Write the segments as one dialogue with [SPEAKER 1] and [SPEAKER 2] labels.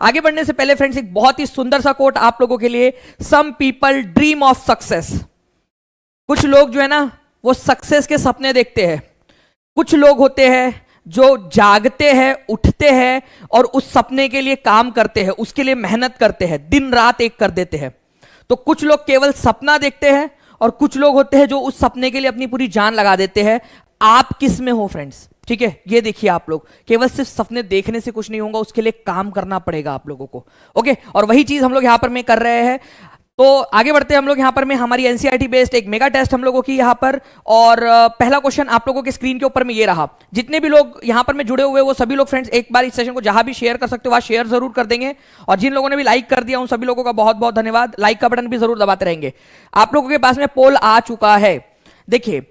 [SPEAKER 1] आगे बढ़ने से पहले फ्रेंड्स एक बहुत ही सुंदर सा कोट आप लोगों के लिए। Some people dream of success. कुछ लोग जो है ना वो सक्सेस के सपने देखते हैं। कुछ लोग होते हैं जो जागते हैं, उठते हैं और उस सपने के लिए काम करते हैं, उसके लिए मेहनत करते हैं, दिन रात एक कर देते हैं। तो कुछ लोग केवल सपना देखते हैं और कुछ लोग होते हैं जो उस सपने के लिए अपनी पूरी जान लगा देते हैं। आप किस में हो फ्रेंड्स? ठीक है, ये देखिए, आप लोग केवल सिर्फ सपने देखने से कुछ नहीं होगा, उसके लिए काम करना पड़ेगा आप लोगों को। ओके, और वही चीज हम लोग यहां पर में कर रहे हैं। तो आगे बढ़ते हैं हम लोग यहां पर में हमारी एनसीईआरटी बेस्ड एक मेगा टेस्ट हम लोगों की यहां पर। और पहला क्वेश्चन आप लोगों के स्क्रीन के ऊपर में ये रहा। जितने भी लोग यहां पर में जुड़े हुए वो सभी लोग फ्रेंड्स एक बार इस सेशन को जहां भी शेयर कर सकते हो वहां शेयर जरूर कर देंगे। और जिन लोगों ने भी लाइक कर दिया उन सभी लोगों का बहुत बहुत धन्यवाद। लाइक का बटन भी जरूर दबाते रहेंगे। आप लोगों के पास में पोल आ चुका है। देखिए,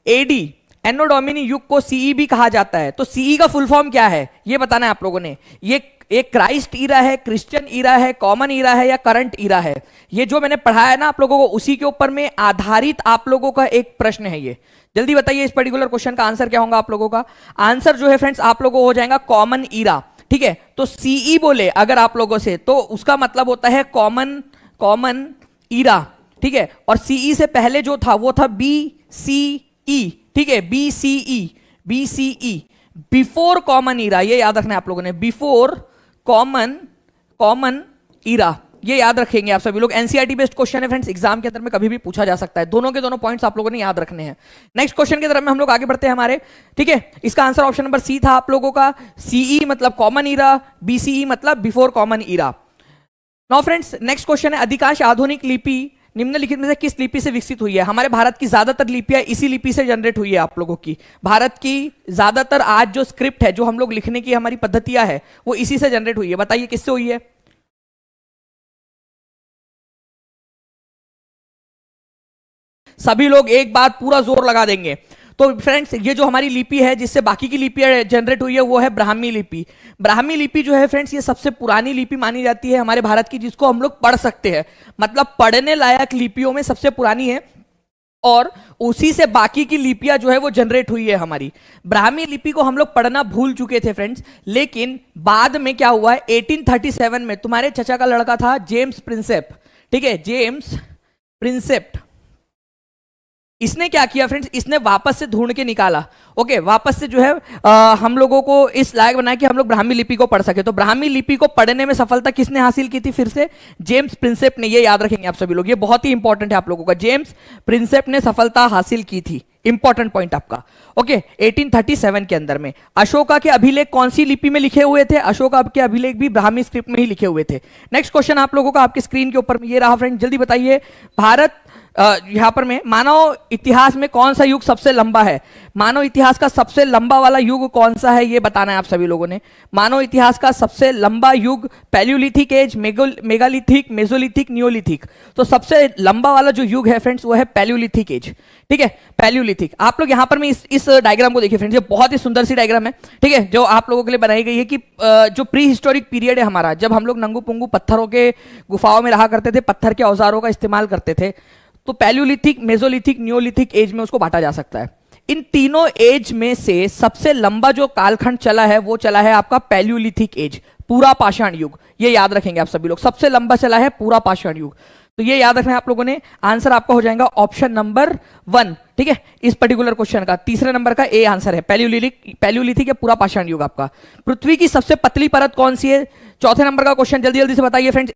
[SPEAKER 1] एडी एनो डोमिनी युग को सीई भी कहा जाता है। तो सीई का फुल फॉर्म क्या है ये बताना है आप लोगों ने। ये एक क्राइस्ट ईरा है, क्रिश्चियन ईरा है, कॉमन ईरा है या करंट ईरा है? ये जो मैंने पढ़ाया है ना आप लोगों को उसी के ऊपर में आधारित आप लोगों का एक प्रश्न है। ये जल्दी बताइए इस पर्टिकुलर क्वेश्चन का आंसर क्या होगा आप लोगों का? आंसर जो है फ्रेंड्स आप लोगों को हो जाएगा कॉमन ईरा। ठीक है, तो सीई बोले अगर आप लोगों से तो उसका मतलब होता है कॉमन ईरा। ठीक है, और सीई से पहले जो था वो था बी सी ई। ठीक है, बीसीई बिफोर कॉमन ईरा। ये याद रखना है आप लोगों ने, बिफोर कॉमन ईरा। ये याद रखेंगे आप सभी लोग। एनसीईआरटी बेस्ड क्वेश्चन है फ्रेंड्स, एग्जाम के अंदर में कभी भी पूछा जा सकता है। दोनों के दोनों पॉइंट्स आप लोगों ने याद रखने हैं। नेक्स्ट क्वेश्चन की तरफ में हम लोग आगे बढ़ते हैं हमारे। ठीक है, इसका आंसर ऑप्शन नंबर सी था आप लोगों का। सीई मतलब कॉमन ईरा, बीसीई मतलब before common era. Now friends next question है, अधिकांश आधुनिक लिपि निम्नलिखित में से किस लिपि से विकसित हुई है? हमारे भारत की ज्यादातर लिपियां इसी लिपि से जनरेट हुई है आप लोगों की। भारत की ज्यादातर आज जो स्क्रिप्ट है, जो हम लोग लिखने की हमारी पद्धतियां है, वो इसी से जनरेट हुई है। बताइए किससे हुई है? सभी लोग एक बात पूरा जोर लगा देंगे। तो फ्रेंड्स ये जो हमारी लिपि है जिससे बाकी की लिपियां जनरेट हुई है वो है ब्राह्मी लिपि। ब्राह्मी लिपि जो है फ्रेंड्स ये सबसे पुरानी लिपि मानी जाती है हमारे भारत की, जिसको हम लोग पढ़ सकते हैं। मतलब पढ़ने लायक लिपियों में सबसे पुरानी है और उसी से बाकी की लिपियां जो है वो जनरेट हुई है हमारी। ब्राह्मी लिपि को हम लोग पढ़ना भूल चुके थे फ्रेंड्स, लेकिन बाद में क्या हुआ है 1837 में तुम्हारे चचा का लड़का था जेम्स प्रिंसेप। ठीक है, जेम्स प्रिंसेप, इसने क्या किया फ्रेंड्स, इसने वापस से ढूंढ के निकाला। ओके, वापस से जो है हम लोगों को इस लायक बनाया कि हम लोग ब्राह्मी लिपि को पढ़ सके। तो ब्राह्मी लिपि को पढ़ने में सफलता किसने हासिल की थी? फिर से जेम्स प्रिंसेप ने। ये याद रखेंगे आप सभी लोग, ये बहुत ही इंपॉर्टेंट है आप लोगों का। जेम्स प्रिंसेप ने सफलता हासिल की थी, इंपॉर्टेंट पॉइंट आपका। ओके, 1837 के अंदर में। अशोका के अभिलेख कौन सी लिपि में लिखे हुए थे? अशोका के अभिलेख भी ब्राह्मी स्क्रिप्ट में ही लिखे हुए थे। नेक्स्ट क्वेश्चन आप लोगों का आपके स्क्रीन के ऊपर ये रहा फ्रेंड, जल्दी बताइए। भारत यहां पर में मानव इतिहास में कौन सा युग सबसे लंबा है? मानव इतिहास का सबसे लंबा वाला युग कौन सा है ये बताना है आप सभी लोगों ने। मानव इतिहास का सबसे लंबा युग paleolithic age, megalithic, mesolithic, neolithic. तो सबसे लंबा वाला जो युग है फ्रेंड्स वो है पैलियोलिथिक एज। ठीक है, पैलियोलिथिक। आप लोग यहां पर में इस डायग्राम को देखिए फ्रेंड्स, ये बहुत ही सुंदर सी डायग्राम है। ठीक है, जो आप लोगों के लिए बनाई गई है कि जो प्री हिस्टोरिक पीरियड है हमारा, जब हम लोग नंगू पुंगू पत्थरों के गुफाओं में रहा करते थे, पत्थर के औजारों का इस्तेमाल करते थे, तो पैलियोलिथिक, मेसोलिथिक, नियोलिथिक एज में उसको बांटा जा सकता है। इन तीनों एज में से सबसे लंबा जो कालखंड चला है वो चला है आपका पैलियोलिथिक एज, पूरा पाषाण युग। ये याद रखेंगे आप सभी लोग, सबसे लंबा चला है पूरा पाषाण युग। तो ये याद रखना है आप लोगों ने। आंसर आपका हो जाएगा ऑप्शन नंबर 1। ठीक है, इस पर्टिकुलर क्वेश्चन का तीसरे नंबर का ए आंसर है पैलियोलिथिक या पूरा पाषाण युग आपका। पृथ्वी की सबसे पतली परत कौन सी है? चौथे नंबर का क्वेश्चन, जल्दी जल्दी से बताइए फ्रेंड्स।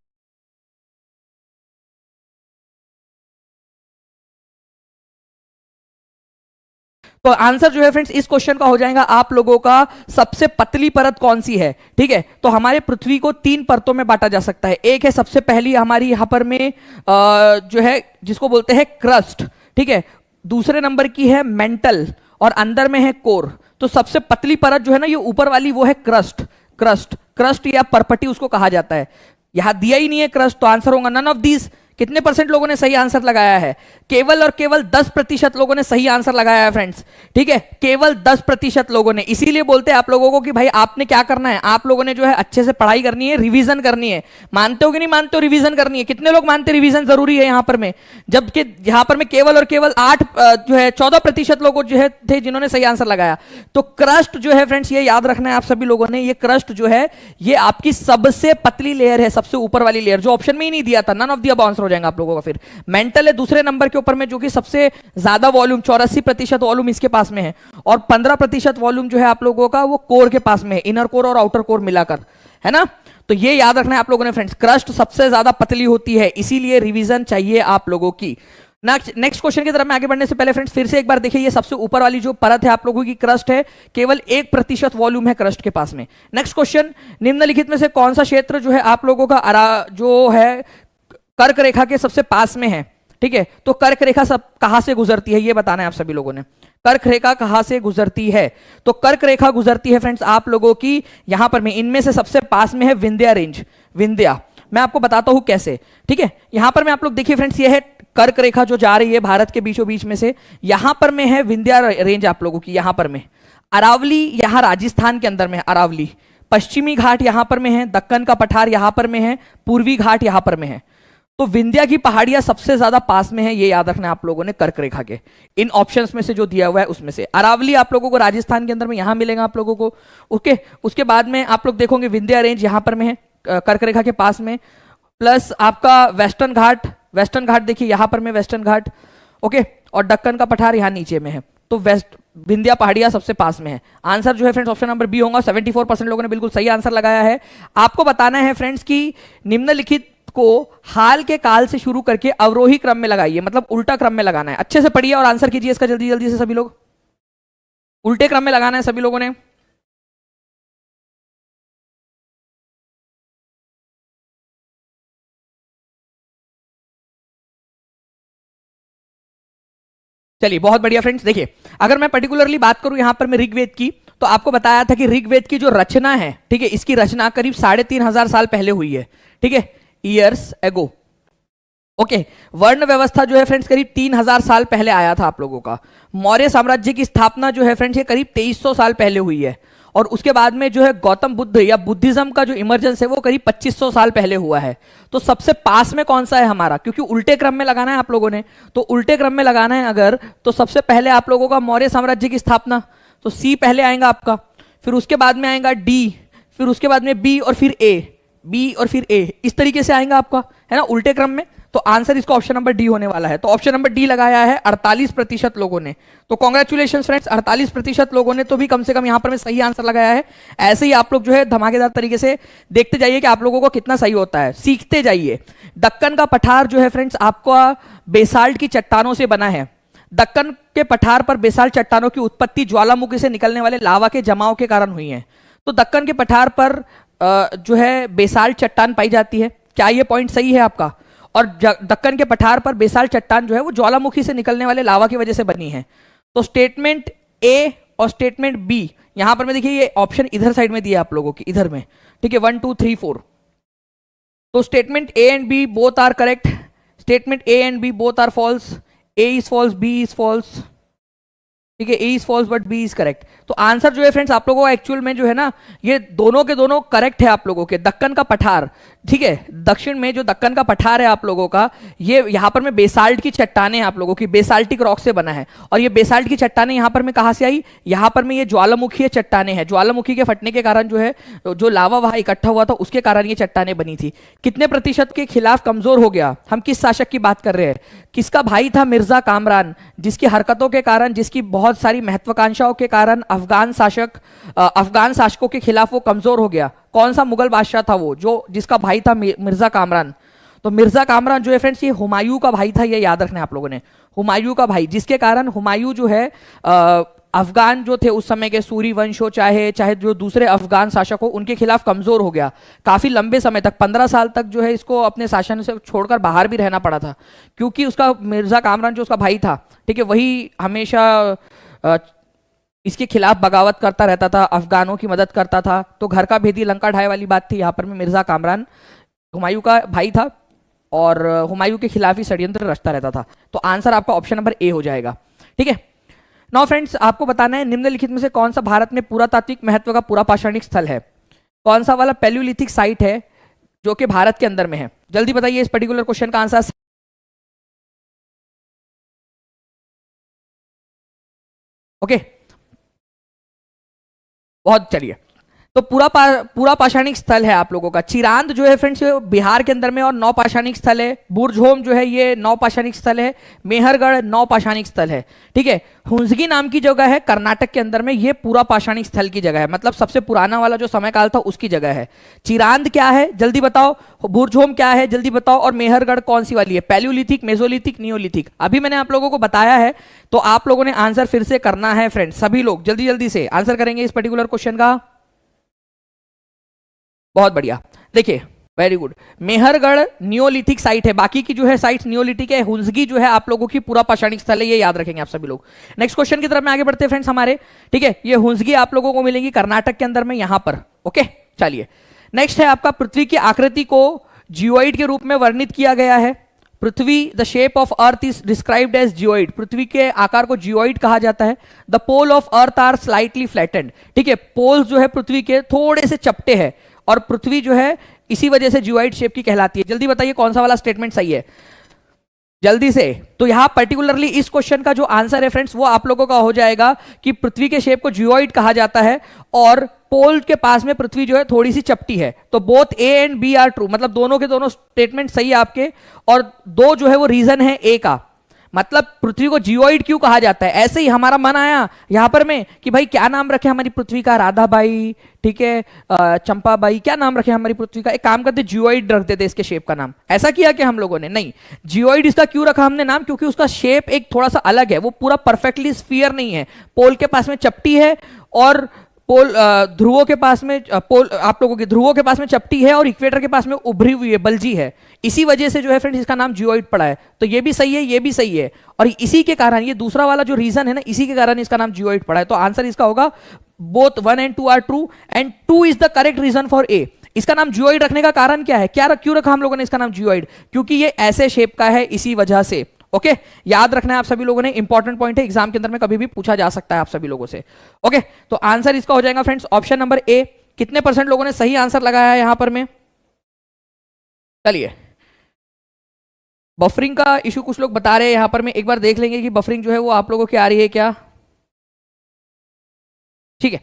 [SPEAKER 1] तो आंसर जो है फ्रेंड्स इस क्वेश्चन का हो जाएगा आप लोगों का सबसे पतली परत कौन सी है। ठीक है, तो हमारे पृथ्वी को 3 परतों में बांटा जा सकता है। एक है सबसे पहली हमारी यहां पर में जो है जिसको बोलते हैं क्रस्ट। ठीक है, दूसरे नंबर की है मेंटल और अंदर में है कोर। तो सबसे पतली परत जो है ना ये ऊपर वाली वो है क्रस्ट या परपटी उसको कहा जाता है। यहां दिया ही नहीं है क्रस्ट, तो आंसर होगा नन ऑफ दीज। कितने परसेंट लोगों ने सही आंसर लगाया है? केवल और केवल 10% लोगों ने सही आंसर लगाया है फ्रेंड्स, ठीक है, केवल 10% लोगों ने। इसीलिए बोलते हैं आप लोगों को कि भाई आपने क्या करना है, आप लोगों ने जो है अच्छे से पढ़ाई करनी है, रिवीजन करनी है। मानते हो कि नहीं मानते हो रिवीजन करनी है? कितने लोग मानते रिवीजन जरूरी है यहां पर में? जबकि यहां पर में केवल और केवल 14% लोग जो है थे जिन्होंने सही आंसर लगाया। तो क्रस्ट जो है फ्रेंड्स, ये याद रखना है आप सभी लोगों ने, ये क्रस्ट जो है ये आपकी सबसे पतली लेयर है, सबसे ऊपर वाली लेयर, जो ऑप्शन में ही नहीं दिया था। None of the above answer हो जाएगा आप लोगों का। फिर मेंटल है दूसरे नंबर के ऊपर में, जो कि सबसे ज्यादा वॉल्यूम 84% वॉल्यूम इसके पास में है, और 15% वॉल्यूम जो है आप लोगों का वो कोर के पास में है, इनर कोर और आउटर कोर मिलाकर, है ना। तो ये याद रखना है आप लोगों ने फ्रेंड्स, क्रस्ट सबसे ज्यादा पतली होती है, इसीलिए रिवीजन चाहिए आप लोगों की। नेक्स्ट क्वेश्चन की तरफ में आगे बढ़ने से पहले फ्रेंड्स फिर से एक बार देखिए, ये सबसे ऊपर वाली जो परत है आप लोगों की क्रस्ट है, केवल 1% वॉल्यूम है क्रस्ट के पास में। नेक्स्ट क्वेश्चन, निम्नलिखित में से कौन सा क्षेत्र जो है आप लोगों का जो है कर्क रेखा के सबसे पास में है? ठीक है, तो कर्क रेखा सब कहां से गुजरती है ये बताना है आप सभी लोगों ने। कर्क रेखा कहां से गुजरती है? तो कर्क रेखा गुजरती है फ्रेंड्स आप लोगों की यहां पर में, इनमें से सबसे पास में है विंध्या रेंज। विंध्या मैं आपको बताता हूं कैसे, ठीक है। यहां पर में आप लोग देखिए फ्रेंड्स, ये है कर्क रेखा जो जा रही है भारत के बीचों बीच में से, यहां पर में है विंध्या रेंज आप लोगों की। यहां पर में अरावली, यहां राजस्थान के अंदर में है अरावली। पश्चिमी घाट यहां पर में है, दक्कन का पठार यहां पर में है, पूर्वी घाट यहां पर में है। तो विंध्या की पहाड़ियां सबसे ज्यादा पास में है, ये याद रखना है आप लोगों ने कर्क रेखा के। इन ऑप्शंस में से जो दिया हुआ है उसमें से अरावली आप लोगों को राजस्थान के अंदर में यहां मिलेगा आप लोगों को। ओके, उसके बाद में आप लोग देखोगे विंध्या रेंज यहां पर में है कर्क रेखा के पास में, प्लस आपका वेस्टर्न घाट देखिए यहां पर में वेस्टर्न घाट, ओके, और दक्कन का पठार यहां नीचे में है। तो विंध्या पहाड़ियां सबसे पास में है। आंसर जो है फ्रेंड्स ऑप्शन नंबर बी होगा। 74% लोगों ने बिल्कुल सही आंसर लगाया है। आपको बताना है फ्रेंड्स कि निम्नलिखित को हाल के काल से शुरू करके अवरोही क्रम में लगाइए, मतलब उल्टा क्रम में लगाना है। अच्छे से पढ़िए और आंसर कीजिए इसका जल्दी जल्दी से सभी लोग। उल्टे क्रम में लगाना है सभी लोगों ने। चलिए बहुत बढ़िया फ्रेंड्स, देखिए अगर मैं पर्टिकुलरली बात करूं यहां पर मैं ऋग्वेद की, तो आपको बताया था कि ऋग्वेद की जो रचना है, ठीक है, इसकी रचना करीब 3,500 साल पहले हुई है, ठीक है, ईयर्स एगो। ओके, वर्ण व्यवस्था जो है फ्रेंड्स करीब 3,000 साल पहले आया था आप लोगों का। मौर्य साम्राज्य की स्थापना जो है फ्रेंड्स ये करीब 2300 साल पहले हुई है, और उसके बाद में जो है गौतम बुद्ध या बुद्धिज्म का जो इमर्जेंस है वो करीब 2500 साल पहले हुआ है। तो सबसे पास में कौन सा है हमारा, क्योंकि उल्टे क्रम में लगाना है आप लोगों ने, तो उल्टे क्रम में लगाना है अगर, तो सबसे पहले आप लोगों का मौर्य साम्राज्य की स्थापना, तो सी पहले आएगा आपका, फिर उसके बाद में आएगा डी, फिर उसके बाद में बी और फिर ए, बी और फिर ए, इस तरीके से आएगा आपका, है ना, उल्टे क्रम में। तो आंसर इसका ऑप्शन नंबर डी होने वाला है। तो ऑप्शन नंबर डी लगाया है 48% लोगों ने। तो कॉन्ग्रेचुलेशन फ्रेंड्स, 48% लोगों ने तो भी कम से कम यहां पर में सही आंसर लगाया है। ऐसे ही आप लोग जो है धमाकेदार तरीके से देखते जाइए कि आप लोगों को कितना सही होता है, सीखते जाइए। दक्कन का पठार जो है फ्रेंड्स आपका बेसाल्ट की चट्टानों से बना है। दक्कन के पठार पर बेसाल्ट चट्टानों की उत्पत्ति ज्वालामुखी से निकलने वाले लावा के जमाव के कारण हुई है। तो दक्कन के पठार पर जो है बेसाल्ट चट्टान पाई जाती है। क्या ये पॉइंट सही है आपका? और दक्कन के पठार पर बेसाल्ट चट्टान जो है वो ज्वालामुखी से निकलने वाले लावा की वजह से बनी है। तो स्टेटमेंट ए और स्टेटमेंट बी, यहां पर मैं देखिए ये ऑप्शन इधर साइड में दिया आप लोगों की, इधर में, ठीक है, 1 2 3 4। तो statement A and B both are correct, statement A and B both are false, A is false, B is false, ठीक है, A is false but B is correct. तो आंसर जो है फ्रेंड्स आप लोगों का एक्चुअल में जो है ना, ये दोनों के दोनों करेक्ट है आप लोगों के। दक्कन का पठार, ठीक है, दक्षिण में जो दक्कन का पठार है आप लोगों का, ये यहाँ पर में बेसाल्ट की चट्टानें आप लोगों की, बेसाल्टिक रॉक से बना है। और ये बेसाल्ट की चट्टानें यहाँ पर में कहाँ से आई? यहाँ पर में ये ज्वालामुखी चट्टानें हैं। ज्वालामुखी के फटने के कारण जो है जो लावा वहां इकट्ठा हुआ था उसके कारण ये चट्टानें बनी थी। कितने प्रतिशत के खिलाफ कमजोर हो गया? हम किस शासक की बात कर रहे हैं? किसका भाई था? मिर्जा कामरान, जिसकी हरकतों के कारण, जिसकी बहुत सारी महत्वाकांक्षाओं के कारण अफगान शासकों के खिलाफ वो कमजोर हो गया। कौन सा मुगल बादशाह था वो, जो जिसका भाई था मिर्जा कामरान? तो मिर्जा कामरान जो है फ्रेंड्स ये हुमायूं का भाई था, ये याद रखना है आप लोगों ने, हुमायूं का भाई, जिसके कारण हुमायूं जो है अफगान जो थे उस समय के सूरी वंश हो चाहे जो दूसरे अफगान शासक हो, उनके खिलाफ कमजोर हो गया। काफी लंबे समय तक 15 साल तक जो है इसको अपने शासन से छोड़कर बाहर भी रहना पड़ा था, क्योंकि उसका मिर्जा कामरान जो उसका भाई था, ठीक है, वही हमेशा इसके खिलाफ बगावत करता रहता था, अफगानों की मदद करता था। तो घर का भेदी लंका ढाई वाली बात थी। यहाँ पर में मिर्जा कामरान हुमायूं का भाई था, और हुमायूं के खिलाफ ही षड्यंत्र रचता रहता था। तो आंसर आपका ऑप्शन नंबर ए हो जाएगा। ठीक है, नाउ फ्रेंड्स आपको बताना है निम्नलिखित में से कौन सा भारत में पुरातात्विक महत्व का पूरा पाषाणिक स्थल है। कौन सा वाला पैलियोलिथिक साइट है जो कि भारत के अंदर में है? जल्दी बताइए इस पर्टिकुलर क्वेश्चन का आंसर। ओके, बहुत चलिए, तो पूरा पाषाणिक स्थल है आप लोगों का। चिरांद जो है फ्रेंड्स बिहार के अंदर में और नौ पाषाणिक स्थल है। बुरझोम जो है ये नौ पाषाणिक स्थल है। मेहरगढ़ नौ पाषाणिक स्थल है। ठीक है, हुंजगी नाम की जगह है कर्नाटक के अंदर में, ये पूरा पाषाणिक स्थल की जगह है, मतलब सबसे पुराना वाला जो समय काल था उसकी जगह है। चिरांद क्या है जल्दी बताओ, बुरझोम क्या है जल्दी बताओ, और मेहरगढ़ कौन सी वाली है? Palaeolithic, Mesolithic, Neolithic? अभी मैंने आप लोगों को बताया है, तो आप लोगों ने आंसर फिर से करना है फ्रेंड्स। सभी लोग जल्दी जल्दी से आंसर करेंगे इस पर्टिकुलर क्वेश्चन का। बहुत बढ़िया, देखिए very good. Mehrgarh Neolithic site है, बाकी की जो है साइट्स नियोलिथिक है। हुंजगी जो है आप लोगों की पूरा पाषाणिक स्थल है, ये याद रखेंगे आप सभी लोग। नेक्स्ट क्वेश्चन की तरफ में आगे बढ़ते हैं फ्रेंड्स हमारे। ठीक है, ये हुंजगी आप लोगों को मिलेंगी कर्नाटक के अंदर में यहां पर। ओके चलिए, नेक्स्ट है आपका पृथ्वी की आकृति को जियोइड के रूप में वर्णित किया गया है। पृथ्वी, the shape of earth is described as geoid. पृथ्वी के आकार को जियोइड कहा जाता है। The pole of earth are slightly flattened. ठीक है, पोल्स जो है पृथ्वी के थोड़े से चपटे हैं और पृथ्वी जो है इसी वजह से जियोइड शेप की कहलाती है। जल्दी बताइए कौन सा वाला स्टेटमेंट सही है जल्दी से। तो यहां पर्टिकुलरली इस क्वेश्चन का जो आंसर है फ्रेंड्स वो आप लोगों का हो जाएगा कि पृथ्वी के शेप को जियोइड कहा जाता है और पोल के पास में पृथ्वी जो है थोड़ी सी चपटी है। तो both A and B are true, मतलब दोनों के दोनों स्टेटमेंट सही है आपके। और दो जो है वो रीजन है ए का, मतलब पृथ्वी को जियोइड क्यों कहा जाता है। ऐसे ही हमारा मन आया यहां पर में कि भाई क्या नाम रखे हमारी पृथ्वी का, राधाबाई, ठीक है, चंपाबाई, क्या नाम रखे हमारी पृथ्वी का? एक काम करते जियोइड रख देते इसके शेप का नाम। ऐसा किया कि हम लोगों ने नहीं, जियोइड इसका क्यों रखा हमने नाम? क्योंकि उसका शेप एक थोड़ा सा अलग है, वो पूरा परफेक्टली स्फीयर नहीं है। पोल के पास में चपटी है और पोल ध्रुवों के पास में पोल आप लोगों के ध्रुवों के पास में चपटी है और इक्वेटर के पास में उभरी हुई है, बलजी है। इसी वजह से जो है फ्रेंड्स इसका नाम जियोइड पड़ा है। तो ये भी सही है, ये भी सही है, और इसी के कारण ये दूसरा वाला जो रीजन है ना, इसी के कारण इसका नाम जियोइड पड़ा है। तो आंसर इसका होगा both 1 and 2 are true and 2 is the correct reason for A. इसका नाम जियोइड रखने का कारण क्या है? क्यों रखा हम लोगों ने इसका नाम जियोइड? क्योंकि ये ऐसे शेप का है, इसी वजह से। ओके याद रखना है आप सभी लोगों ने, इंपॉर्टेंट पॉइंट है, एग्जाम के अंदर में कभी भी पूछा जा सकता है आप सभी लोगों से। ओके तो आंसर इसका हो जाएगा फ्रेंड्स ऑप्शन नंबर ए। कितने परसेंट लोगों ने सही आंसर लगाया है यहां पर में? चलिए, बफरिंग का इशू कुछ लोग बता रहे हैं यहां पर में, एक बार देख लेंगे कि बफरिंग जो है वो आप लोगों की आ रही है क्या। ठीक है,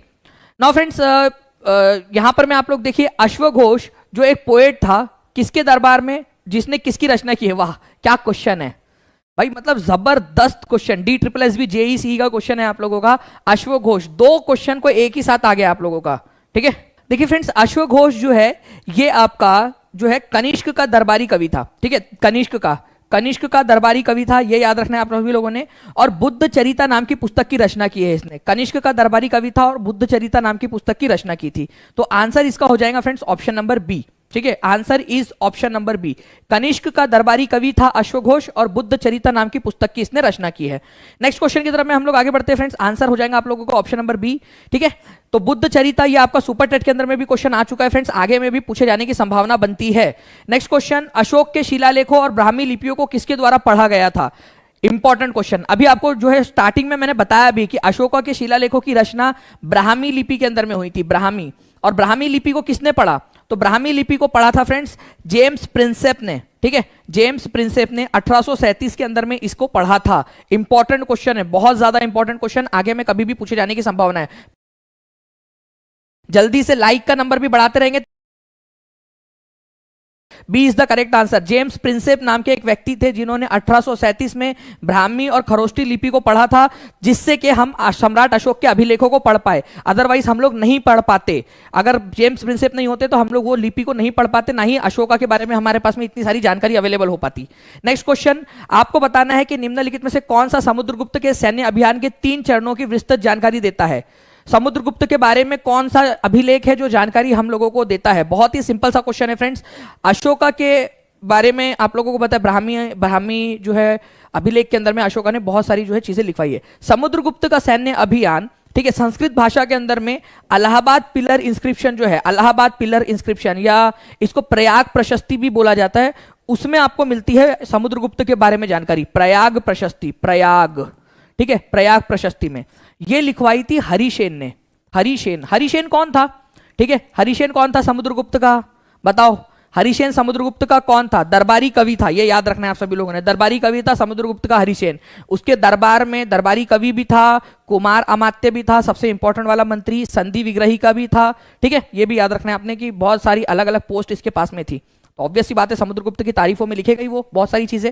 [SPEAKER 1] नाउ फ्रेंड्स यहां पर में आप लोग देखिए, अश्वघोष जो एक पोएट था, किसके दरबार में, जिसने किसकी रचना की है? वाह क्या क्वेश्चन है भाई, मतलब जबरदस्त क्वेश्चन। DSSB JEC का क्वेश्चन है आप लोगों का। अश्वघोष, दो क्वेश्चन को एक ही साथ आ गया आप लोगों का। ठीक है, देखिए फ्रेंड्स अश्वघोष जो है ये आपका जो है कनिष्क का दरबारी कवि था। ठीक है, कनिष्क का दरबारी कवि था, ये याद रखना है आप सभी लोगों ने। और बुद्ध चरिता नाम की पुस्तक की रचना की है इसने। कनिष्क का दरबारी कवि था और बुद्ध चरिता नाम की पुस्तक की रचना की थी। तो आंसर इसका हो जाएगा फ्रेंड्स ऑप्शन नंबर बी। ठीक है, answer is option number B. Kanishka का दरबारी कवि था अश्वघोष और बुद्ध चरिता नाम की पुस्तक की इसने रचना की है। नेक्स्ट क्वेश्चन की तरफ में हम लोग आगे बढ़ते हैं फ्रेंड्स। आंसर हो जाएगा आप लोगों को ऑप्शन नंबर बी। ठीक है, तो बुद्ध चरिता ये आपका सुपर टेट के अंदर में भी क्वेश्चन आ चुका है फ्रेंड्स, आगे में भी पूछे जाने की संभावना बनती है। नेक्स्ट क्वेश्चन, अशोक के शिलालेखों और ब्राह्मी लिपियों को किसके द्वारा पढ़ा गया था? Important question. अभी आपको जो है स्टार्टिंग में मैंने बताया भी कि अशोका के शिलालेखों की रचना ब्राह्मी लिपि के अंदर में हुई थी, ब्राह्मी। और ब्राह्मी लिपि को किसने पढ़ा? तो ब्राह्मी लिपि को पढ़ा था फ्रेंड्स जेम्स प्रिंसेप ने। ठीक है, जेम्स प्रिंसेप ने 1837 के अंदर में इसको पढ़ा था। इंपॉर्टेंट क्वेश्चन है, बहुत ज्यादा इंपॉर्टेंट क्वेश्चन, आगे में कभी भी पूछे जाने की संभावना है। जल्दी से लाइक का नंबर भी बढ़ाते रहेंगे। B is the correct answer. James Prinsep नाम के एक व्यक्ति थे जिन्होंने 1837 में ब्राह्मी और खरोष्टी लिपि को पढ़ा था, जिससे कि हम सम्राट अशोक के अभिलेखों को पढ़ पाए। अदरवाइज हम लोग नहीं पढ़ पाते। अगर जेम्स प्रिंसेप नहीं होते तो हम लोग वो लिपि को नहीं पढ़ पाते, ना ही अशोका के बारे में हमारे पास में इतनी सारी जानकारी अवेलेबल हो पाती। नेक्स्ट क्वेश्चन, आपको बताना है कि निम्नलिखित में से कौन सा समुद्रगुप्त के सैन्य अभियान के 3 चरणों की विस्तृत जानकारी देता है? समुद्रगुप्त के बारे में कौन सा अभिलेख है जो जानकारी हम लोगों को देता है? बहुत ही सिंपल सा क्वेश्चन है फ्रेंड्स। अशोका के बारे में आप लोगों को पता है, ब्राह्मी जो है अभिलेख के अंदर में अशोका ने बहुत सारी जो है चीजें लिखवाई है। समुद्रगुप्त का सैन्य अभियान, ठीक है, संस्कृत भाषा के अंदर में अलाहाबाद पिलर इंस्क्रिप्शन जो है, अलाहाबाद पिलर इंस्क्रिप्शन या इसको प्रयाग प्रशस्ति भी बोला जाता है, उसमें आपको मिलती है समुद्रगुप्त के बारे में जानकारी। प्रयाग प्रशस्ति, प्रयाग, ठीक है, प्रयाग प्रशस्ति में ये लिखवाई थी हरिसेन ने। हरिसेन, हरिसेन कौन था? ठीक है, हरिसेन कौन था समुद्रगुप्त का? बताओ, हरिसेन समुद्रगुप्त का कौन था? दरबारी कवि था, ये याद रखना है आप सभी लोगों ने। दरबारी कवि था समुद्रगुप्त का हरिसेन। उसके दरबार में दरबारी कवि भी था, कुमार अमात्य भी था, सबसे इंपॉर्टेंट वाला मंत्री संधि विग्रही का भी था। ठीक है, ये भी याद रखना है आपने कि बहुत सारी अलग अलग पोस्ट इसके पास में थी। तो ऑब्वियस सी बात है समुद्रगुप्त की तारीफों में लिखेगा ही वो बहुत सारी चीजें।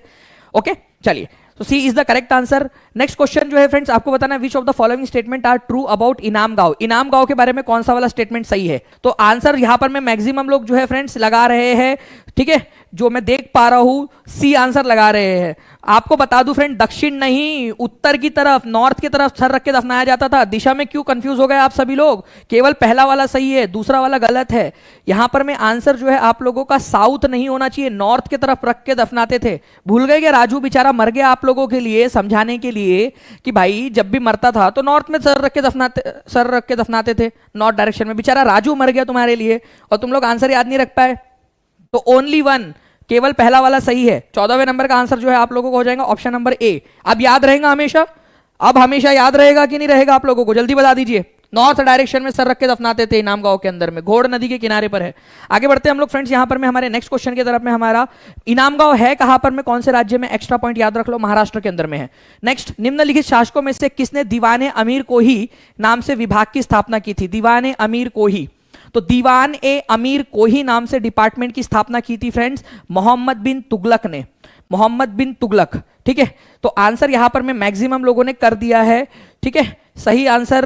[SPEAKER 1] ओके, चलिए, तो C is the correct answer. Next question जो है फ्रेंड्स, आपको बताना है which of the following statement are true about Inamgaon. इनाम गांव के बारे में कौन सा वाला स्टेटमेंट सही है? तो आंसर यहां पर मैं मैक्सिमम लोग जो है फ्रेंड्स लगा रहे हैं, ठीक है, जो मैं देख पा रहा हूं सी आंसर लगा रहे हैं। आपको बता दूं फ्रेंड, दक्षिण नहीं उत्तर की तरफ, नॉर्थ की तरफ सर रख के दफनाया जाता था। दिशा में क्यों कंफ्यूज हो गए आप सभी लोग? केवल पहला वाला सही है, दूसरा वाला गलत है। यहां पर मैं आंसर जो है आप लोगों का साउथ नहीं होना चाहिए, नॉर्थ की तरफ रख के दफनाते थे। भूल गए कि राजू बेचारा मर गया आप लोगों के लिए, समझाने के लिए कि भाई जब भी मरता था तो नॉर्थ में सर रख के दफनाते थे, नॉर्थ डायरेक्शन में। बेचारा राजू मर गया तुम्हारे लिए और तुम लोग आंसर याद नहीं रख पाए। तो ओनली वन, केवल पहला वाला सही है। 14वें नंबर का आंसर जो है आप लोगों को हो जाएगा ऑप्शन नंबर ए। अब याद रहेगा हमेशा? अब हमेशा याद रहेगा कि नहीं रहेगा आप लोगों को? जल्दी बता दीजिए। नॉर्थ डायरेक्शन में सर रख के दफनाते थे इनाम गांव के अंदर में, घोड़ नदी के किनारे पर है। आगे बढ़ते हैं हम लोग फ्रेंड्स, यहां पर मैं हमारे नेक्स्ट क्वेश्चन की तरफ में। हमारा इनाम गांव है कहां पर में, कौन से राज्य में? एक्स्ट्रा पॉइंट याद रख लो, महाराष्ट्र के अंदर में है। नेक्स्ट, निम्नलिखित शासकों में से किसने दीवाने अमीर कोही नाम से विभाग की स्थापना की थी? दीवाने अमीर कोही, तो दीवान ए अमीर कोही नाम से डिपार्टमेंट की स्थापना की थी फ्रेंड्स मोहम्मद बिन तुगलक ने। मोहम्मद बिन तुगलक, ठीक है। तो आंसर यहां पर में मैक्सिमम लोगों ने कर दिया है, ठीक है। सही आंसर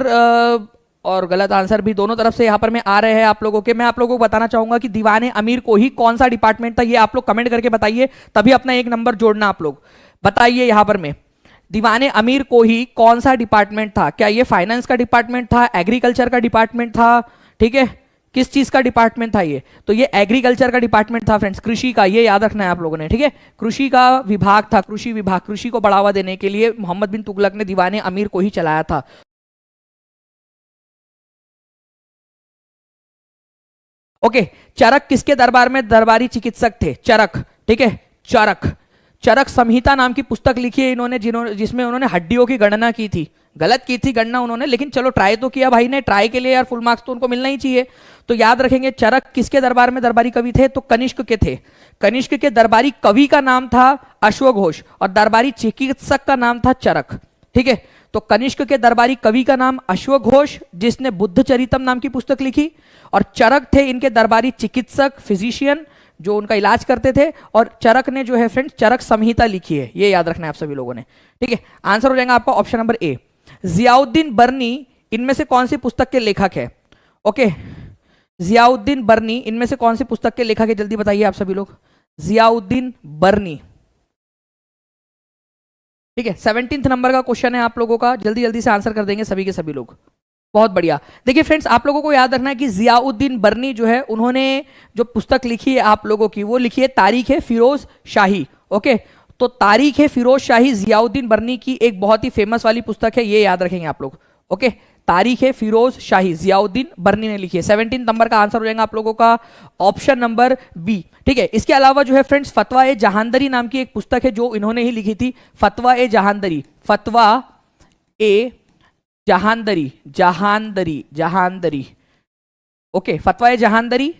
[SPEAKER 1] और गलत आंसर भी दोनों तरफ से यहां पर में आ रहे हैं आप लोगों के। मैं आप लोगों को बताना चाहूंगा कि दीवाने अमीर कोही कौन सा डिपार्टमेंट था, ये आप लोग कमेंट करके बताइए, तभी अपना एक नंबर जोड़ना। आप लोग बताइए यहां पर में दीवाने अमीर कोही कौन सा डिपार्टमेंट था? क्या ये फाइनेंस का डिपार्टमेंट था, एग्रीकल्चर का डिपार्टमेंट था, ठीक है, किस चीज का डिपार्टमेंट था ये? तो ये एग्रीकल्चर का डिपार्टमेंट था फ्रेंड्स, कृषि का, ये याद रखना है आप लोगों ने, ठीक है। कृषि का विभाग था, कृषि विभाग। कृषि को बढ़ावा देने के लिए मोहम्मद बिन तुगलक ने दीवाने अमीर को ही चलाया था। ओके, चरक किसके दरबार में दरबारी चिकित्सक थे? चरक, ठीक है, चरक। चरक संहिता नाम की पुस्तक लिखी है इन्होंने, जिसमें उन्होंने हड्डियों की गणना की थी। गलत की थी गणना उन्होंने, लेकिन चलो ट्राई तो किया भाई ने। ट्राई के लिए यार फुल मार्क्स तो उनको मिलना ही चाहिए। तो याद रखेंगे चरक किसके दरबार में दरबारी कवि थे? तो कनिष्क के थे। कनिष्क के दरबारी कवि का नाम था अश्वघोष और दरबारी चिकित्सक का नाम था चरक, ठीक है। तो कनिष्क के दरबारी कवि का नाम अश्वघोष, जिसने बुद्ध चरितम नाम की पुस्तक लिखी, और चरक थे इनके दरबारी चिकित्सक, फिजिशियन, जो उनका इलाज करते थे। और चरक ने जो है फ्रेंड्स चरक संहिता लिखी है, ये याद रखना है आप सभी लोगों ने, ठीक है। आंसर हो जाएगा आपका ऑप्शन नंबर ए। जियाउद्दीन बर्नी इनमें से कौन सी पुस्तक के लेखक है? ओके, जियाउद्दीन बर्नी इनमें से कौन सी पुस्तक के लेखक है? जल्दी बताइए आप सभी लोग। जियाउद्दीन बर्नी, ठीक है। 17th नंबर का क्वेश्चन है आप लोगों का, जल्दी जल्दी से आंसर कर देंगे सभी के सभी लोग। बहुत बढ़िया। देखिए फ्रेंड्स, आप लोगों को याद रखना है कि जियाउद्दीन बर्नी जो है, उन्होंने जो पुस्तक लिखी है आप लोगों की, वो लिखी है तारीख फिरोज शाही। ओके, तो तारीख फिरोज शाही जियाउद्दीन बर्नी की एक बहुत ही फेमस वाली पुस्तक है, ये याद रखेंगे आप लोग। ओके, तारीख फिरोज शाही जियाउद्दीन बर्नी ने लिखी है। 17 नंबर का आंसर हो जाएगा आप लोगों का ऑप्शन नंबर बी, ठीक है। इसके अलावा जो है फ्रेंड्स फतवा ए जहांदरी नाम की एक पुस्तक है जो इन्होंने ही लिखी थी। फतवा ए जहांदरी, फतवा ए जहांदरी, जहांदरी, जहांदरी, ओके, फतवा ए जहांदरी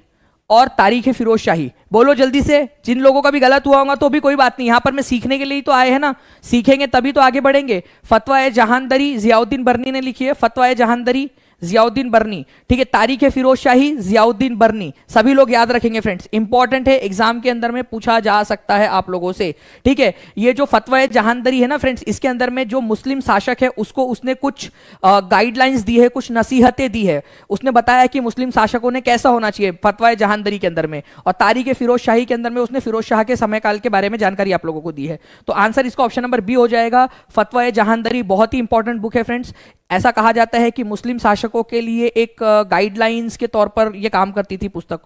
[SPEAKER 1] और तारीख फिरोज शाही। बोलो जल्दी से, जिन लोगों का भी गलत हुआ होगा तो भी कोई बात नहीं, यहां पर मैं सीखने के लिए ही तो आए हैं ना, सीखेंगे तभी तो आगे बढ़ेंगे। फतवा ए जहांदरी जियाउद्दीन बर्नी ने लिखी है, फतवा ए जहांदरी जियाउद्दीन बर्नी, ठीक है। तारीख फिरोज शाही जियाउद्दीन बर्नी, सभी लोग याद रखेंगे फ्रेंड्स, इंपॉर्टेंट है, एग्जाम के अंदर में पूछा जा सकता है आप लोगों से, ठीक है। ये जो फतवा ए जहांदरी है ना फ्रेंड्स, इसके अंदर में जो मुस्लिम शासक है उसको उसने कुछ गाइडलाइंस दी है, कुछ नसीहतें दी है। उसने बताया कि मुस्लिम शासकों ने कैसा होना चाहिए फतवा ए जहांदरी के अंदर में, और तारीख फिरोज शाही के अंदर में उसने फिरोज शाह के समय काल के बारे में जानकारी आप लोगों को दी है। तो आंसर इसका ऑप्शन नंबर बी हो जाएगा। फतवा ए जहांदरी बहुत ही इंपॉर्टेंट बुक है फ्रेंड्स। ऐसा कहा जाता है कि मुस्लिम शासकों के लिए एक गाइडलाइंस के तौर पर यह काम करती थी पुस्तक,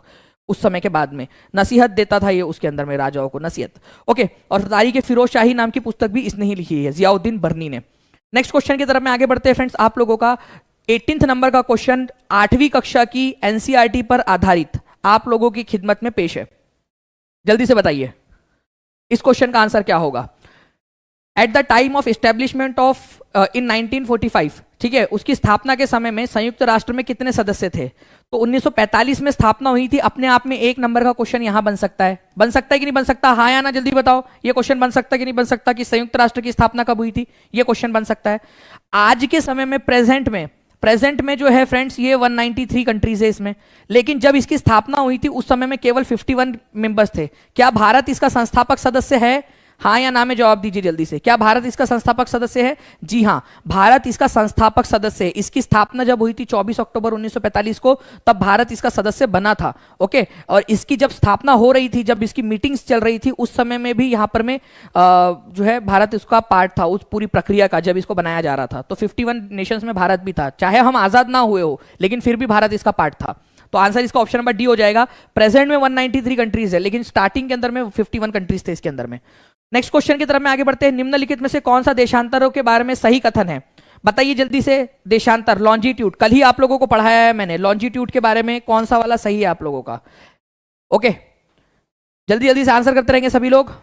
[SPEAKER 1] उस समय के बाद में नसीहत देता था ये उसके अंदर में राजाओं को, नसीहत। ओके, और तारीख फिरोज शाही नाम की पुस्तक भी इसने ही लिखी है, जियाउद्दीन बर्नी ने। नेक्स्ट क्वेश्चन की तरफ में आगे बढ़ते हैं फ्रेंड्स। आप लोगों का 18th नंबर का क्वेश्चन 8वीं कक्षा की एनसीईआरटी पर आधारित आप लोगों की खिदमत में पेश है। जल्दी से बताइए। इस क्वेश्चन का आंसर क्या होगा? At the time of establishment of in 1945, ठीक है, उसकी स्थापना के समय में संयुक्त राष्ट्र में कितने सदस्य थे? तो 1945 में स्थापना हुई थी। अपने आप में एक नंबर का क्वेश्चन यहां बन सकता है। बन सकता है कि नहीं बन सकता? हाँ या ना जल्दी बताओ। ये क्वेश्चन बन सकता है कि नहीं बन सकता कि संयुक्त राष्ट्र की स्थापना कब हुई थी? ये क्वेश्चन बन सकता है। आज के समय में प्रेजेंट में जो है फ्रेंड्स ये 193 कंट्रीज है इसमें, लेकिन जब इसकी स्थापना हुई थी उस समय में केवल 51 मेंबर्स थे। क्या भारत इसका संस्थापक सदस्य है? हाँ या ना में जवाब दीजिए जल्दी से। क्या भारत इसका संस्थापक सदस्य है? जी हाँ, भारत इसका संस्थापक सदस्य है। इसकी स्थापना जब हुई थी 24 अक्टूबर 1945 को, तब भारत इसका सदस्य बना था। ओके, और इसकी जब स्थापना हो रही थी, जब इसकी मीटिंग्स चल रही थी, उस समय में भी यहाँ पर में जो है भारत इसका पार्ट था उस पूरी प्रक्रिया का, जब इसको बनाया जा रहा था। तो 51 नेशंस में भारत भी था। चाहे हम आजाद ना हुए हो, लेकिन फिर भी भारत इसका पार्ट था। तो आंसर इसका ऑप्शन नंबर डी हो जाएगा। प्रेजेंट में 193 कंट्रीज है, लेकिन स्टार्टिंग के अंदर में 51 कंट्रीज थे इसके अंदर में। नेक्स्ट क्वेश्चन की तरफ में आगे बढ़ते हैं। निम्नलिखित में से कौन सा देशांतरों के बारे में सही कथन है? बताइए जल्दी से। देशांतर, लॉन्जिट्यूड, कल ही आप लोगों को पढ़ाया है मैंने। लॉन्जिट्यूड के बारे में कौन सा वाला सही है आप लोगों का? ओके, जल्दी जल्दी से आंसर करते रहेंगे सभी लोग।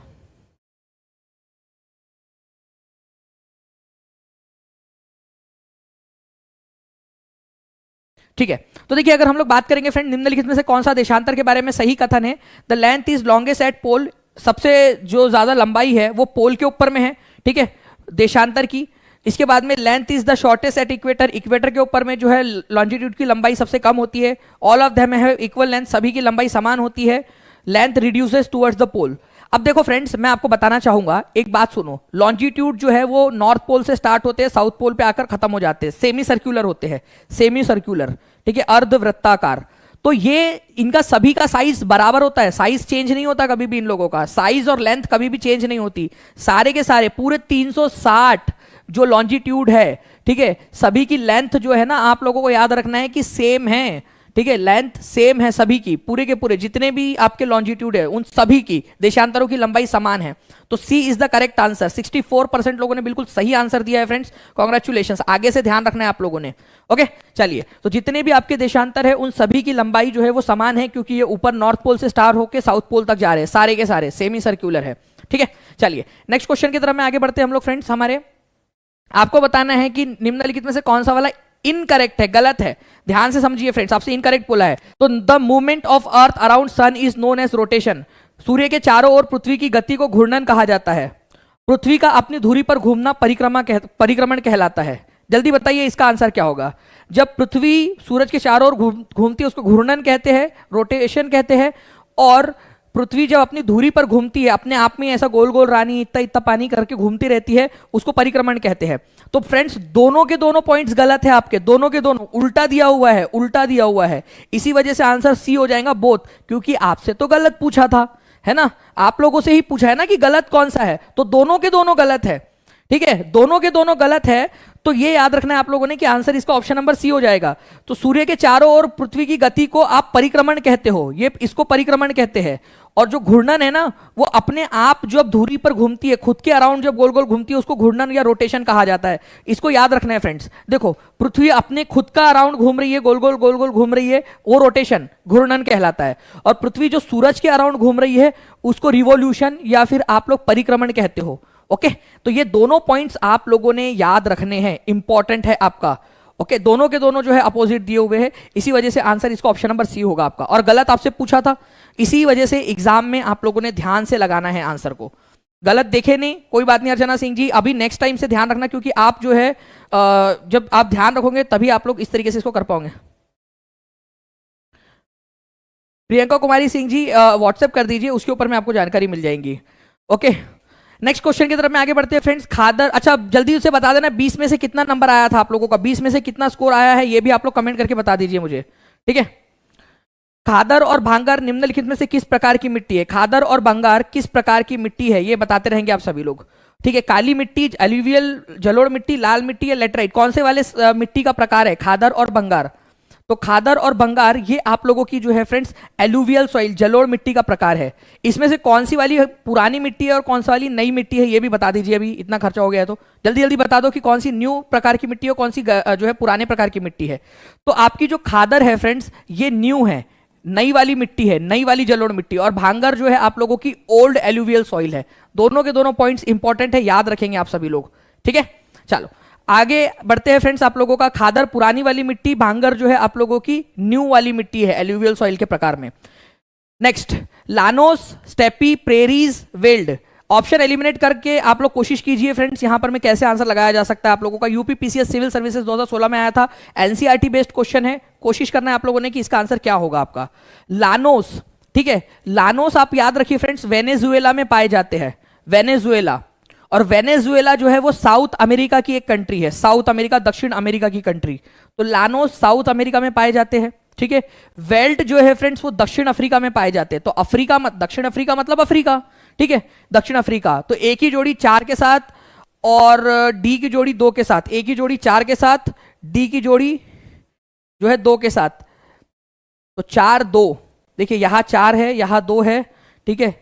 [SPEAKER 1] ठीक है, तो देखिए अगर हम लोग बात करेंगे फ्रेंड, निम्नलिखित में से कौन सा देशांतर के बारे में सही कथन है? The length is longest at pole, सबसे जो ज्यादा लंबाई है वो पोल के ऊपर में है, ठीक है, देशांतर की। इसके बाद में length is the shortest at equator, equator के ऊपर में जो है लॉन्जिट्यूड की लंबाई सबसे कम होती है। All of them have equal length, सभी की लंबाई समान होती है। लेंथ रिड्यूसेस टुवर्ड्स द पोल। अब देखो फ्रेंड्स, मैं आपको बताना चाहूंगा, एक बात सुनो। लॉन्जिट्यूड जो है वो नॉर्थ पोल से स्टार्ट होते हैं, साउथ पोल पे आकर खत्म हो जाते हैं, सेमी सर्कुलर होते हैं, सेमी सर्कुलर, ठीक है, अर्धवृत्ताकार। तो ये इनका सभी का साइज बराबर होता है, साइज चेंज नहीं होता कभी भी। इन लोगों का साइज और लेंथ कभी भी चेंज नहीं होती। सारे के सारे पूरे 360 जो लॉन्जिट्यूड है, ठीक है, सभी की लेंथ जो है ना, आप लोगों को याद रखना है कि सेम है, ठीक है, लेंथ सेम है सभी की, पूरे के पूरे जितने भी आपके लॉन्जिट्यूड है उन सभी की देशांतरों की लंबाई समान है। तो C is the correct answer. 64% लोगों ने बिल्कुल सही आंसर दिया है फ्रेंड्स, कॉन्ग्रेचुलेशन। आगे से ध्यान रखना है आप लोगों ने। ओके, चलिए, तो जितने भी आपके देशांतर है उन सभी की लंबाई जो है वो समान है, क्योंकि ये ऊपर नॉर्थ पोल से स्टार्ट होकर साउथ पोल तक जा रहे हैं, सारे के सारे सेमी सर्क्यूलर है, ठीक है। चलिए नेक्स्ट क्वेश्चन की तरफ में आगे बढ़ते हैं हम लोग फ्रेंड्स। हमारे आपको बताना है कि निम्नलिखित में से कौन सा वाला इनकरेक्ट है, गलत है। ध्यान से समझिए फ्रेंड्स, आपसे इनकरेक्ट बोला है। तो the movement of earth around sun is known as rotation. सूर्य के चारों ओर पृथ्वी की गति को घूर्णन कहा जाता है। पृथ्वी का अपनी धुरी पर घूमना परिक्रमण कहलाता है। जल्दी बताइए इसका आंसर क्या होगा? जब पृथ्वी सूरज के चारों ओर घूमती है उसको घूर्णन कहते हैं, रोटेशन कहते हैं। और पृथ्वी जब अपनी धुरी पर घूमती है, अपने आप में ऐसा गोल गोल रानी इतना इतना पानी करके घूमती रहती है, उसको परिक्रमण कहते हैं। तो फ्रेंड्स दोनों के दोनों पॉइंट्स गलत है आपके, दोनों के दोनों उल्टा दिया हुआ है, उल्टा दिया हुआ है। इसी वजह से आंसर सी हो जाएगा, बोथ, क्योंकि आपसे तो गलत पूछा था, है ना, आप लोगों से ही पूछा है ना कि गलत कौन सा है, तो दोनों के दोनों गलत है, ठीक है, दोनों के दोनों गलत है। तो ये याद रखना है आप लोगों ने कि आंसर इसका ऑप्शन नंबर सी हो जाएगा। तो सूर्य के चारों ओर पृथ्वी की गति को आप परिक्रमण कहते हो, ये इसको परिक्रमण कहते हैं। और जो घूर्णन है ना, वो अपने आप जब धुरी पर घूमती है, खुद के अराउंड जब गोल गोल घूमती है, उसको घूर्णन या रोटेशन कहा जाता है। इसको याद रखना है फ्रेंड्स। देखो, पृथ्वी अपने खुद का अराउंड घूम रही है, गोल गोल घूम रही है, वो रोटेशन घूर्णन कहलाता है। और पृथ्वी जो सूरज के अराउंड घूम रही है उसको रिवोल्यूशन या फिर आप लोग परिक्रमण कहते हो। ओके, तो ये दोनों पॉइंट्स आप लोगों ने याद रखने हैं, इंपॉर्टेंट है आपका। ओके, दोनों के दोनों जो है अपोजिट दिए हुए हैं, इसी वजह से आंसर इसका ऑप्शन नंबर सी होगा आपका। और गलत आपसे पूछा था, इसी वजह से एग्जाम में आप लोगों ने ध्यान से लगाना है आंसर को। गलत देखे नहीं, कोई बात नहीं अर्चना सिंह जी, अभी नेक्स्ट टाइम से ध्यान रखना, क्योंकि आप जो है जब आप ध्यान रखोगे तभी आप लोग इस तरीके से इसको कर पाओगे। प्रियंका कुमारी सिंह जी व्हाट्सएप कर दीजिए, उसके ऊपर में आपको जानकारी मिल जाएगी। ओके, नेक्स्ट क्वेश्चन की तरफ में आगे बढ़ते हैं फ्रेंड्स। खादर, अच्छा जल्दी उसे बता देना 20 में से कितना नंबर आया था आप लोगों का, 20 में से कितना स्कोर आया है, ये भी आप लोग कमेंट करके बता दीजिए मुझे, ठीक है। खादर और भांगार निम्नलिखित में से किस प्रकार की मिट्टी है? खादर और भंगार किस प्रकार की मिट्टी है, ये बताते रहेंगे आप सभी लोग, ठीक है। काली मिट्टी, एल्यूवियल जलोढ़ मिट्टी, लाल मिट्टी या लेटराइट, कौन से वाले मिट्टी का प्रकार है खादर और भंगार? तो खादर और भंगार ये आप लोगों की जो है फ्रेंड्स एलुवियल सॉइल, जलोढ़ मिट्टी का प्रकार है। इसमें से कौन सी वाली पुरानी मिट्टी है और कौन सी वाली नई मिट्टी है, ये भी बता दीजिए। अभी इतना खर्चा हो गया है तो जल्दी जल्दी बता दो कि कौन सी न्यू प्रकार की मिट्टी है, कौन सी जो है पुराने प्रकार की मिट्टी है। तो आपकी जो खादर है फ्रेंड्स ये न्यू है, नई वाली मिट्टी है, नई वाली जलोढ़ मिट्टी, और भांगर जो है आप लोगों की ओल्ड एल्यूवियल सॉइल है। दोनों के दोनों पॉइंट्स इंपॉर्टेंट है, याद रखेंगे आप सभी लोग, ठीक है। चलो आगे बढ़ते हैं फ्रेंड्स। आप लोगों का खादर पुरानी वाली मिट्टी, भांगर जो है आप लोगों की न्यू वाली मिट्टी है एल्यूवियल सॉइल के प्रकार में। Next, Llanos, steppe, prairies, weld. Option eliminate करके आप लोग कोशिश कीजिए फ्रेंड्स यहां पर में कैसे आंसर लगाया जा सकता है। आप लोगों का यूपी पीसीएस सिविल सर्विसेज 2016 में आया था, एनसीईआरटी बेस्ड क्वेश्चन है। कोशिश करना है आप लोगों ने कि इसका आंसर क्या होगा आपका। लानोस, ठीक है, लानोस आप याद रखिए फ्रेंड्स, वेनेजुएला में पाए जाते हैं, वेनेजुएला। और वेनेजुएला जो है वो साउथ अमेरिका की एक कंट्री है, साउथ अमेरिका, दक्षिण अमेरिका की कंट्री। तो लानोस साउथ अमेरिका में पाए जाते हैं, ठीक है। वेल्ट जो है फ्रेंड्स वो दक्षिण अफ्रीका में पाए जाते हैं। तो अफ्रीका दक्षिण अफ्रीका मतलब अफ्रीका, ठीक है, दक्षिण अफ्रीका। तो ए की जोड़ी 4 के साथ और डी की जोड़ी 2 के साथ, ए की जोड़ी 4 के साथ, डी की जोड़ी जो है 2 के साथ। तो 4 2, देखिए यहां 4 है, यहां 2 है, ठीक है,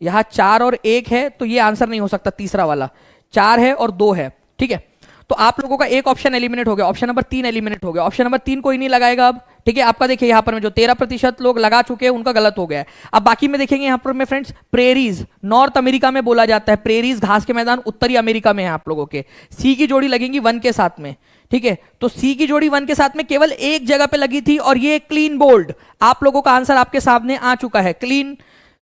[SPEAKER 1] यहां 4 और 1 है, तो ये आंसर नहीं हो सकता तीसरा वाला। 4 है और 2 है, ठीक है। तो आप लोगों का एक ऑप्शन एलिमिनेट हो गया, ऑप्शन नंबर 3 एलिमिनेट हो गया। ऑप्शन नंबर 3 कोई नहीं लगाएगा अब, ठीक है। आपका देखिए यहां पर में जो 13% लोग लगा चुके हैं उनका गलत हो गया है। अब बाकी में देखेंगे यहां पर में फ्रेंड्स, प्रेरीज नॉर्थ अमेरिका में बोला जाता है, प्रेरीज घास के मैदान उत्तरी अमेरिका में है आप लोगों के। सी की जोड़ी लगेंगी 1 के साथ में, ठीक है। तो सी की जोड़ी 1 के साथ में केवल एक जगह पे लगी थी और ये क्लीन बोल्ड। आप लोगों का आंसर आपके सामने आ चुका है, clean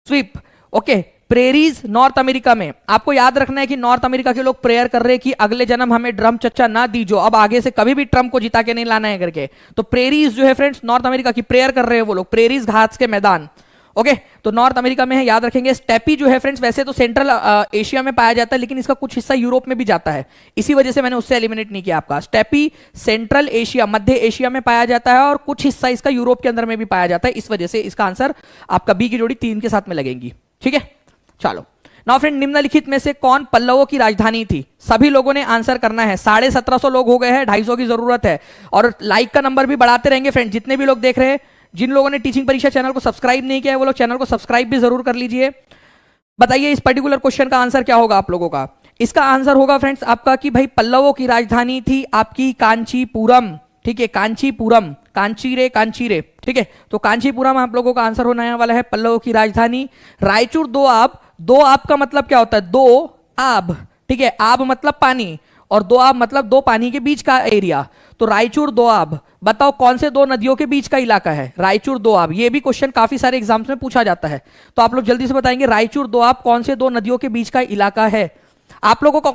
[SPEAKER 1] sweep, okay. Prairies north America में। आपको याद रखना है कि नॉर्थ अमेरिका के लोग प्रेयर कर रहे हैं कि अगले जन्म हमें ड्रम चच्चा ना दीजो, अब आगे से कभी भी ट्रम्प को जिता के नहीं लाना है करके। तो प्रेरीज जो है फ्रेंड्स नॉर्थ अमेरिका की प्रेयर कर रहे हैं वो लोग, प्रेरीज घास के मैदान, ओके। तो नॉर्थ अमेरिका में है, याद रखेंगे। स्टेपी जो है फ्रेंड्स वैसे तो सेंट्रल एशिया में पाया जाता है, लेकिन इसका कुछ हिस्सा यूरोप में भी जाता है, इसी वजह से मैंने उससे एलिमिनेट नहीं किया आपका। स्टेपी सेंट्रल एशिया, मध्य एशिया में पाया जाता है और कुछ हिस्सा इसका यूरोप के अंदर में भी पाया जाता है, इस वजह से इसका आंसर आपका बी की जोड़ी 3 के साथ में लगेंगी, ठीक है। चलो नाउ फ्रेंड, निम्नलिखित में से कौन पल्लवों की राजधानी थी? सभी लोगों ने आंसर करना है। 1750 लोग हो गए हैं, 250 की जरूरत है। और लाइक का नंबर भी बढ़ाते रहेंगे फ्रेंड, जितने भी लोग देख रहे हैं। जिन लोगों ने टीचिंग परीक्षा चैनल को सब्सक्राइब नहीं किया है वो लोग चैनल को सब्सक्राइब भी जरूर कर लीजिए। बताइए इस पर्टिकुलर क्वेश्चन का आंसर क्या होगा आप लोगों का। इसका आंसर होगा फ्रेंड्स आपका कि भाई पल्लवों की राजधानी थी आपकी कांचीपुरम, ठीक है, कांचीपुरम, कांचीरे कांचीरे, ठीक है। तो कांचीपुरम आप लोगों का आंसर होने वाला है, पल्लवों की राजधानी। रायचूर दोआब, दो आब का मतलब क्या होता है? दो आब, ठीक है, आब मतलब पानी और दो आब मतलब दो पानी के बीच का एरिया। तो रायचूर दोआब, बताओ कौन से दो नदियों के बीच का इलाका है? रायचूर दोआब। ये भी क्वेश्चन काफी सारे एग्जाम्स में पूछा जाता है, तो आप लोग जल्दी से बताएंगे रायचूर दोआब कौन से दो नदियों के बीच का इलाका है। आप लोगों का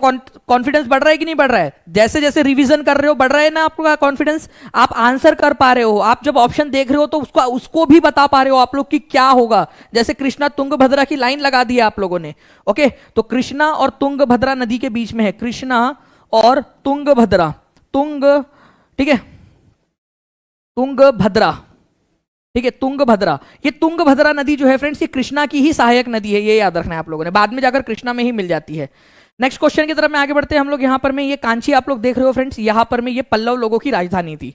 [SPEAKER 1] कॉन्फिडेंस बढ़ रहा है कि नहीं बढ़ रहा है? जैसे जैसे रिवीजन कर रहे हो बढ़ रहा है ना आपका कॉन्फिडेंस, आप आंसर कर पा रहे हो, आप जब ऑप्शन देख रहे हो तो उसको भी बता पा रहे हो आप लोग कि क्या होगा। जैसे कृष्णा तुंगभद्रा की लाइन लगा दी है आप लोगों ने, ओके। तो कृष्णा और तुंगभद्रा नदी के बीच में है, कृष्णा और तुंगभद्रा, तुंग, ठीक है, तुंगभद्रा, ठीक है, तुंगभद्रा। ये तुंगभद्रा नदी जो है फ्रेंड्स ये कृष्णा की ही सहायक नदी है, ये याद रखना है आप लोगों ने, बाद में जाकर कृष्णा में ही मिल जाती है। नेक्स्ट क्वेश्चन की तरफ में आगे बढ़ते हैं हम लोग। यहां पर में ये कांची आप लोग देख रहे हो फ्रेंड्स, यहां पर में ये पल्लव लोगों की राजधानी थी।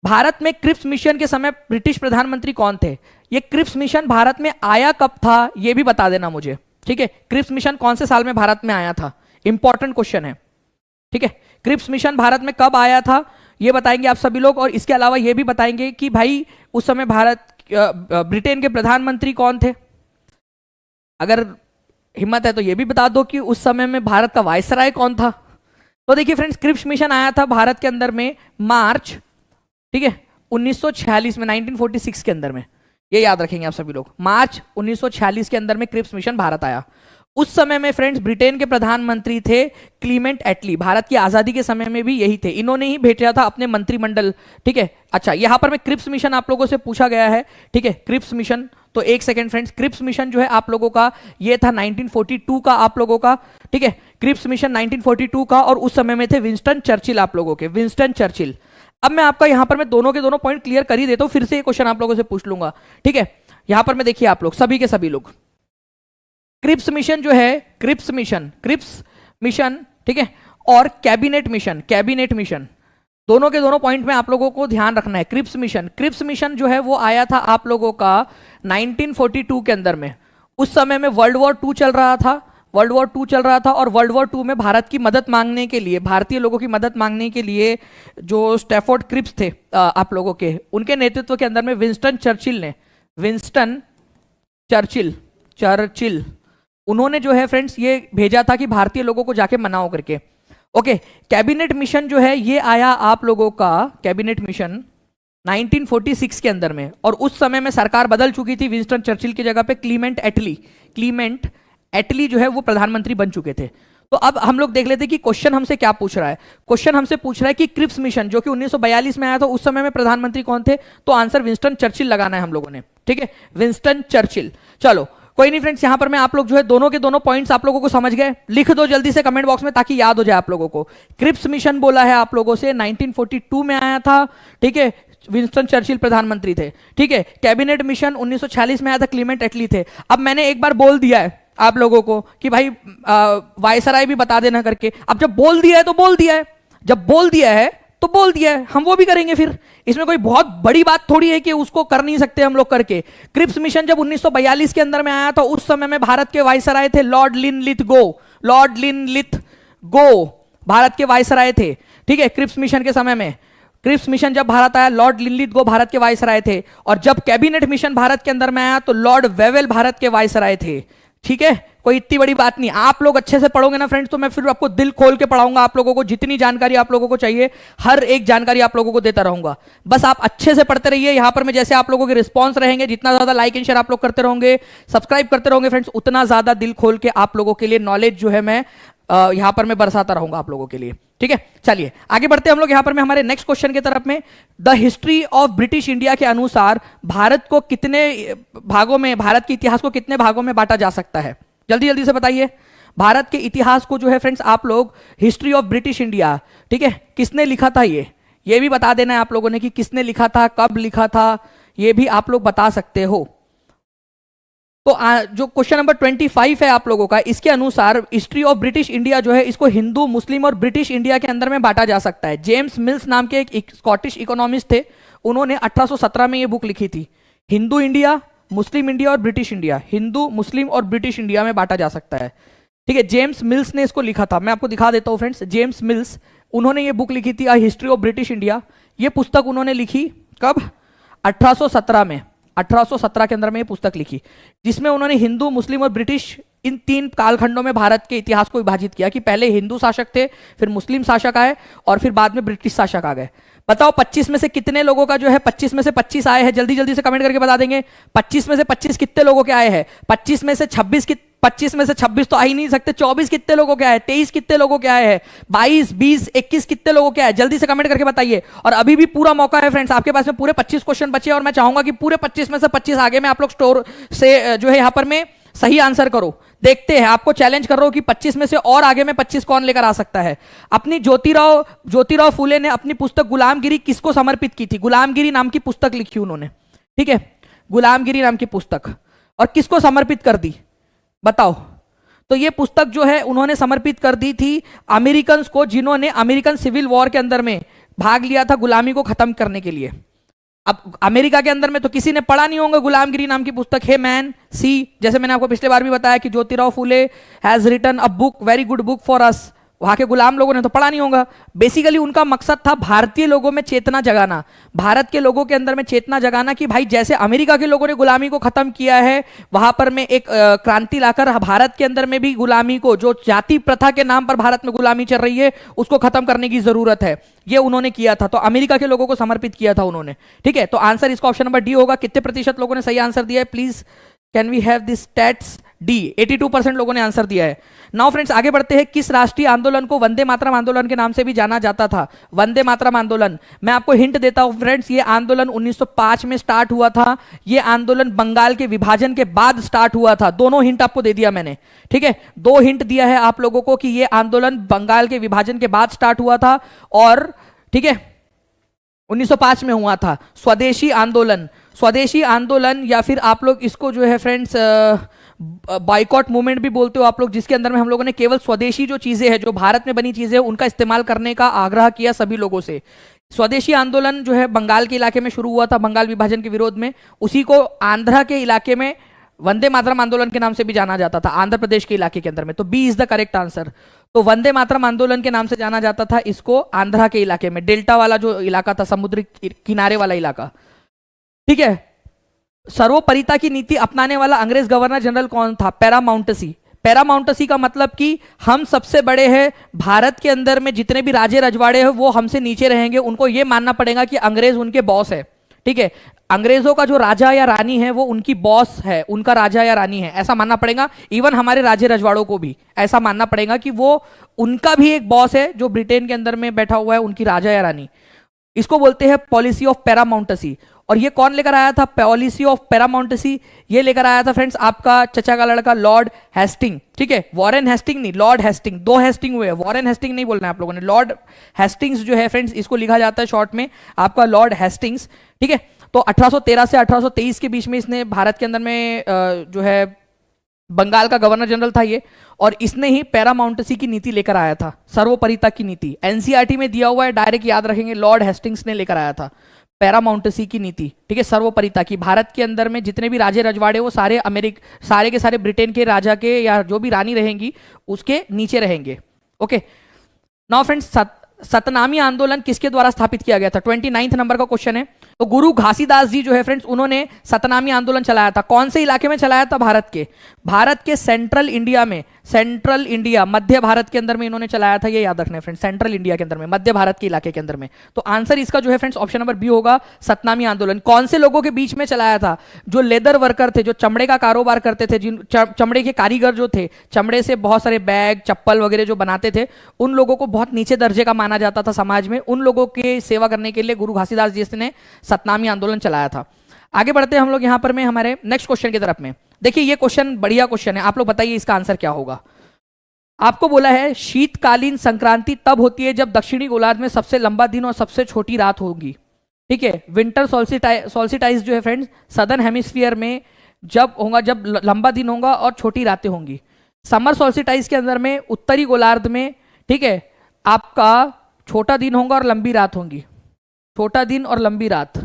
[SPEAKER 1] भारत में क्रिप्स मिशन के समय ब्रिटिश प्रधानमंत्री कौन थे? ये क्रिप्स मिशन भारत में आया कब था ये भी बता देना मुझे, ठीक है। क्रिप्स मिशन कौन से साल में भारत में आया था? इंपॉर्टेंट क्वेश्चन है, ठीक है। क्रिप्स मिशन भारत में कब आया था ये बताएंगे आप सभी लोग, और इसके अलावा ये भी बताएंगे कि भाई उस समय ब्रिटेन के प्रधानमंत्री कौन थे। अगर हिम्मत है तो ये भी बता दो कि उस समय में भारत का वायसराय कौन था। तो देखिए फ्रेंड्स, क्रिप्स मिशन आया था भारत के अंदर में मार्च, ठीक है, 1946 में, 1946 के अंदर में, ये याद रखेंगे आप सभी लोग। मार्च 1946 के अंदर में क्रिप्स मिशन भारत आया। उस समय में फ्रेंड्स ब्रिटेन के प्रधानमंत्री थे क्लीमेंट एटली, भारत की आजादी के समय में भी यही थे, इन्होंने ही भेजा था अपने मंत्रिमंडल, ठीक है। अच्छा, यहां पर में क्रिप्स मिशन आप लोगों से पूछा गया है, ठीक है, क्रिप्स मिशन। तो एक सेकेंड फ्रेंड्स, क्रिप्स मिशन जो है आप लोगों का ये था 1942 का आप लोगों का, ठीक है, क्रिप्स मिशन 1942 का, और उस समय में थे विंस्टन चर्चिल आप लोगों के, विंस्टन चर्चिल। अब मैं आपका यहां पर मैं दोनों के दोनों पॉइंट क्लियर कर ही देता हूं, फिर से ये क्वेश्चन आप लोगों से पूछ लूंगा, ठीक है। यहां पर मैं देखिए आप लोग सभी के सभी लोग, क्रिप्स मिशन जो है, क्रिप्स मिशन, ठीक है, और कैबिनेट मिशन, दोनों के दोनों पॉइंट में आप लोगों को ध्यान रखना है। क्रिप्स मिशन जो है वो आया था आप लोगों का 1942 के अंदर में। उस समय में वर्ल्ड वॉर 2 चल रहा था, और वर्ल्ड वॉर 2 में भारत की मदद मांगने के लिए, भारतीय लोगों की मदद मांगने के लिए जो स्टैफोर्ड क्रिप्स थे आप लोगों के, उनके नेतृत्व के अंदर में विंस्टन चर्चिल ने, विंस्टन चर्चिल चर्चिल उन्होंने जो है फ्रेंड्स ये भेजा था कि भारतीय लोगों को जाके मनाओ करके। ओके, कैबिनेट मिशन जो है ये आया आप लोगों का कैबिनेट मिशन 1946 के अंदर में, और उस समय में सरकार बदल चुकी थी। विंस्टन चर्चिल की जगह पे क्लीमेंट एटली जो है वो प्रधानमंत्री बन चुके थे। तो अब हम लोग देख लेते हैं कि क्वेश्चन हमसे क्या पूछ रहा है। क्वेश्चन हमसे पूछ रहा है कि क्रिप्स मिशन जो कि 1942 में आया था, उस समय में प्रधानमंत्री कौन थे? तो आंसर विंस्टन चर्चिल लगाना है हम लोगों ने। ठीक है, विंस्टन चर्चिल। चलो कोई नहीं फ्रेंड्स, यहां पर मैं आप लोग जो है दोनों के दोनों पॉइंट्स आप लोगों को समझ गए, लिख दो जल्दी से कमेंट बॉक्स में ताकि याद हो जाए आप लोगों को। क्रिप्स मिशन बोला है आप लोगों से, 1942 में आया था। ठीक है, विंस्टन चर्चिल प्रधानमंत्री थे। ठीक है, कैबिनेट मिशन 1946 में आया था, क्लीमेंट एटली थे। अब मैंने एक बार बोल दिया है आप लोगों को कि भाई वायसराय भी बता देना करके। अब जब बोल दिया है तो बोल दिया है, जब बोल दिया है तो बोल दिया है, हम वो भी करेंगे। फिर इसमें कोई बहुत बड़ी बात थोड़ी है कि उसको कर नहीं सकते हम लोग करके। क्रिप्स मिशन जब 1942 के अंदर में आया तो उस समय में भारत के वायसराय थे लॉर्ड लिनलिथ गो। लॉर्ड लिनलिथ गो भारत के वायसराय थे। ठीक है, क्रिप्स मिशन के समय में, क्रिप्स मिशन जब भारत आया, लॉर्ड लिनलिथ गो भारत के वायसराय थे। और जब कैबिनेट मिशन भारत के अंदर में आया तो लॉर्ड वेवेल भारत के वायसराय थे। ठीक है, कोई इतनी बड़ी बात नहीं। आप लोग अच्छे से पढ़ोगे ना फ्रेंड्स, तो मैं फिर आपको दिल खोल के पढ़ाऊंगा। आप लोगों को जितनी जानकारी आप लोगों को चाहिए, हर एक जानकारी आप लोगों को देता रहूंगा। बस आप अच्छे से पढ़ते रहिए। यहां पर मैं जैसे आप लोगों के रिस्पॉन्स रहेंगे, जितना ज्यादा लाइक एंड शेयर आप लोग करते रहोगे, सब्सक्राइब करते रहोगे फ्रेंड्स, उतना ज्यादा दिल खोल के आप लोगों के लिए नॉलेज जो है मैं यहां पर मैं बरसाता रहूंगा आप लोगों के लिए। ठीक है, चलिए आगे बढ़ते हैं हम लोग यहां पर में हमारे नेक्स्ट क्वेश्चन की तरफ में। The history of British India के अनुसार भारत को कितने भागों में, भारत के इतिहास को कितने भागों में बांटा जा सकता है? जल्दी जल्दी से बताइए। भारत के इतिहास को जो है फ्रेंड्स आप लोग, हिस्ट्री ऑफ ब्रिटिश इंडिया, ठीक है, किसने लिखा था ये भी बता देना है आप लोगों ने कि किसने लिखा था, कब लिखा था, ये भी आप लोग बता सकते हो। तो जो क्वेश्चन नंबर 25 है आप लोगों का, इसके अनुसार हिस्ट्री ऑफ ब्रिटिश इंडिया जो है इसको हिंदू, मुस्लिम और ब्रिटिश इंडिया के अंदर में बांटा जा सकता है। जेम्स मिल्स नाम के एक स्कॉटिश इकोनॉमिस्ट थे, उन्होंने 1817 में ये बुक लिखी थी। हिंदू इंडिया, मुस्लिम इंडिया और ब्रिटिश इंडिया, हिंदू, मुस्लिम और ब्रिटिश इंडिया में बांटा जा सकता है। ठीक है, जेम्स मिल्स ने इसको लिखा था। मैं आपको दिखा देता हूं फ्रेंड्स, जेम्स मिल्स, उन्होंने ये बुक लिखी थी हिस्ट्री ऑफ ब्रिटिश इंडिया। ये पुस्तक उन्होंने लिखी कब? 1817 में। 1817 के अंदर में ये पुस्तक लिखी, जिसमें उन्होंने हिंदू, मुस्लिम और ब्रिटिश इन तीन कालखंडों में भारत के इतिहास को विभाजित किया कि पहले हिंदू शासक थे, फिर मुस्लिम शासक आए और फिर बाद में ब्रिटिश शासक आ गए। बताओ 25 में से कितने लोगों का जो है 25 में से 25 आए हैं? जल्दी जल्दी से कमेंट करके बता देंगे। 25 में से 25 कितने लोगों के आए हैं? 25 में से 26 तो आ ही नहीं सकते। 24 कितने लोगों के आए? 23 कितने लोगों के आए हैं? 22, 20, 21 कितने लोगों के आए? जल्दी से कमेंट करके बताइए। और अभी भी पूरा मौका है फ्रेंड्स, आपके पास में पूरे 25 क्वेश्चन बचे और मैं चाहूंगा कि पूरे 25 में से 25 आगे में आप लोग स्टोर से जो है यहां पर में सही आंसर करो। देखते हैं, आपको चैलेंज कर रहा हूं कि 25 में से और आगे में 25 कौन लेकर आ सकता है। अपनी ज्योतिराव फूले ने अपनी पुस्तक गुलामगिरी किसको समर्पित की थी? गुलामगिरी नाम की पुस्तक लिखी उन्होंने। ठीक है, गुलामगिरी नाम की पुस्तक, और किसको समर्पित कर दी बताओ? तो ये पुस्तक जो है उन्होंने समर्पित कर दी थी अमेरिकन को, जिन्होंने अमेरिकन सिविल वॉर के अंदर में भाग लिया था गुलामी को खत्म करने के लिए। अब अमेरिका के अंदर में तो किसी ने पढ़ा नहीं होगा गुलामगिरी नाम की पुस्तक। हे मैन सी, जैसे मैंने आपको पिछले बार भी बताया कि Jyotirao Phule has written a book, very good book for us. वहां के गुलाम लोगों ने तो पढ़ा नहीं होगा। बेसिकली उनका मकसद था भारतीय लोगों में चेतना जगाना, भारत के लोगों के अंदर में चेतना जगाना कि भाई जैसे अमेरिका के लोगों ने गुलामी को खत्म किया है, वहां पर में एक क्रांति लाकर भारत के अंदर में भी गुलामी को, जो जाति प्रथा के नाम पर भारत में गुलामी चल रही है, उसको खत्म करने की जरूरत है। ये उन्होंने किया था, तो अमेरिका के लोगों को समर्पित किया था उन्होंने। ठीक है, तो आंसर इसका ऑप्शन नंबर डी होगा। कितने प्रतिशत लोगों ने सही आंसर दिया है? Please can we have this stats? D, 82% लोगों ने आंसर दिया है। नाउ फ्रेंड्स आगे बढ़ते हैं। किस राष्ट्रीय आंदोलन को वंदे मातरम आंदोलन के नाम से भी जाना जाता था? वंदे मातरम आंदोलन, मैं आपको हिंट देता हूं फ्रेंड्स, ये आंदोलन 1905 में स्टार्ट हुआ था। ये आंदोलन बंगाल के विभाजन के बाद स्टार्ट हुआ था। दोनों हिंट आपको दे दिया मैंने। ठीक है, 2 हिंट दिया है आप लोगों को कि ये आंदोलन बंगाल के विभाजन के बाद स्टार्ट हुआ था और ठीक है 1905 में हुआ था। स्वदेशी आंदोलन, स्वदेशी आंदोलन, या फिर आप लोग इसको जो है फ्रेंड्स बाइकॉट मूवमेंट भी बोलते हो आप लोग, जिसके अंदर में हम लोगों ने केवल स्वदेशी जो चीजें हैं, जो भारत में बनी चीजें हैं, उनका इस्तेमाल करने का आग्रह किया सभी लोगों से। स्वदेशी आंदोलन जो है बंगाल के इलाके में शुरू हुआ था, बंगाल विभाजन के विरोध में। उसी को आंध्रा के इलाके में वंदे मातरम आंदोलन के नाम से भी जाना जाता था, आंध्र प्रदेश के इलाके के अंदर में। तो B is the correct answer. तो वंदे मातरम आंदोलन के नाम से जाना जाता था इसको आंध्रा के इलाके में, डेल्टा वाला जो इलाका था, समुद्री किनारे वाला इलाका। ठीक है, सर्वोपरिता की नीति अपनाने वाला अंग्रेज गवर्नर जनरल कौन था? पैरामाउंटसी। पैरामाउंटसी का मतलब कि हम सबसे बड़े हैं, भारत के अंदर में जितने भी राजे रजवाड़े हैं वो हमसे नीचे रहेंगे, उनको ये मानना पड़ेगा कि अंग्रेज उनके बॉस है। ठीक है, अंग्रेजों का जो राजा या रानी है वो उनकी बॉस है, उनका राजा या रानी है, ऐसा मानना पड़ेगा। इवन हमारे राजे रजवाड़ों को भी ऐसा मानना पड़ेगा कि वो उनका भी एक बॉस है जो ब्रिटेन के अंदर में बैठा हुआ है, उनकी राजा या रानी। इसको बोलते हैं पॉलिसी ऑफ पैरामाउंटसी। और ये कौन लेकर आया था पॉलिसी ऑफ पैरामाउंटसी? ये लेकर आया था फ्रेंड्स आपका चचा का लड़का लॉर्ड हेस्टिंग। ठीक है, वॉरेन हेस्टिंग नहीं, लॉर्ड हेस्टिंग। दो हेस्टिंग हुए, वॉरेन हेस्टिंग नहीं बोलना है आप लोगों ने। लॉर्ड हेस्टिंग्स जो है फ्रेंड्स, इसको लिखा जाता है शॉर्ट में आपका लॉर्ड हेस्टिंग्स। ठीक है, तो 1813 से 1823 के बीच में इसने भारत के अंदर में जो है बंगाल का गवर्नर जनरल था ये, और इसने ही पैरामाउंटसी की नीति लेकर आया था, सर्वोपरिता की नीति। एनसीईआरटी में दिया हुआ है, डायरेक्ट याद रखेंगे, लॉर्ड हेस्टिंग्स ने लेकर आया था पैरामाउंटसी की नीति। ठीक है, सर्वोपरिता की। भारत के अंदर में जितने भी राजे रजवाड़े वो सारे सारे के सारे ब्रिटेन के राजा के या जो भी रानी रहेंगी उसके नीचे रहेंगे। ओके, नाउ फ्रेंड्स, सतनामी आंदोलन किसके द्वारा स्थापित किया गया था? 29 नंबर का क्वेश्चन है। तो गुरु घासीदास जी जो है फ्रेंड्स, उन्होंने सतनामी आंदोलन चलाया था। कौन से इलाके में चलाया था? भारत के सेंट्रल इंडिया में, सेंट्रल इंडिया, मध्य भारत के अंदर में इन्होंने चलाया था। ये याद रखना है फ्रेंड्स, सेंट्रल इंडिया के अंदर में, मध्य भारत के इलाके के अंदर में। तो आंसर इसका जो है फ्रेंड्स ऑप्शन नंबर बी होगा, सतनामी आंदोलन। कौन से लोगों के बीच में चलाया था? जो लेदर वर्कर थे, जो चमड़े का कारोबार करते थे, जिन चमड़े के कारीगर जो थे, चमड़े से बहुत सारे बैग चप्पल वगैरह जो बनाते थे, उन लोगों को बहुत नीचे दर्जे का माना जाता था समाज में। उन लोगों की सेवा करने के लिए गुरु घासीदास जी ने सतनामी आंदोलन चलाया था। आगे बढ़ते हैं हम लोग यहां पर में हमारे नेक्स्ट क्वेश्चन की तरफ में। देखिए ये क्वेश्चन बढ़िया क्वेश्चन है, आप लोग बताइए इसका आंसर क्या होगा। आपको बोला है शीतकालीन संक्रांति तब होती है जब दक्षिणी गोलार्ध में सबसे लंबा दिन और सबसे छोटी रात होगी। ठीक है, विंटर सोल्स्टिटाइज जो है फ्रेंड्स सदर्न हेमिस्फीयर में जब होगा, जब लंबा दिन होगा और छोटी रातें होंगी। समर सोल्स्टिटाइज के अंदर में उत्तरी गोलार्ध में, ठीक है, आपका छोटा दिन होगा और लंबी रात होंगी, छोटा दिन और लंबी रात।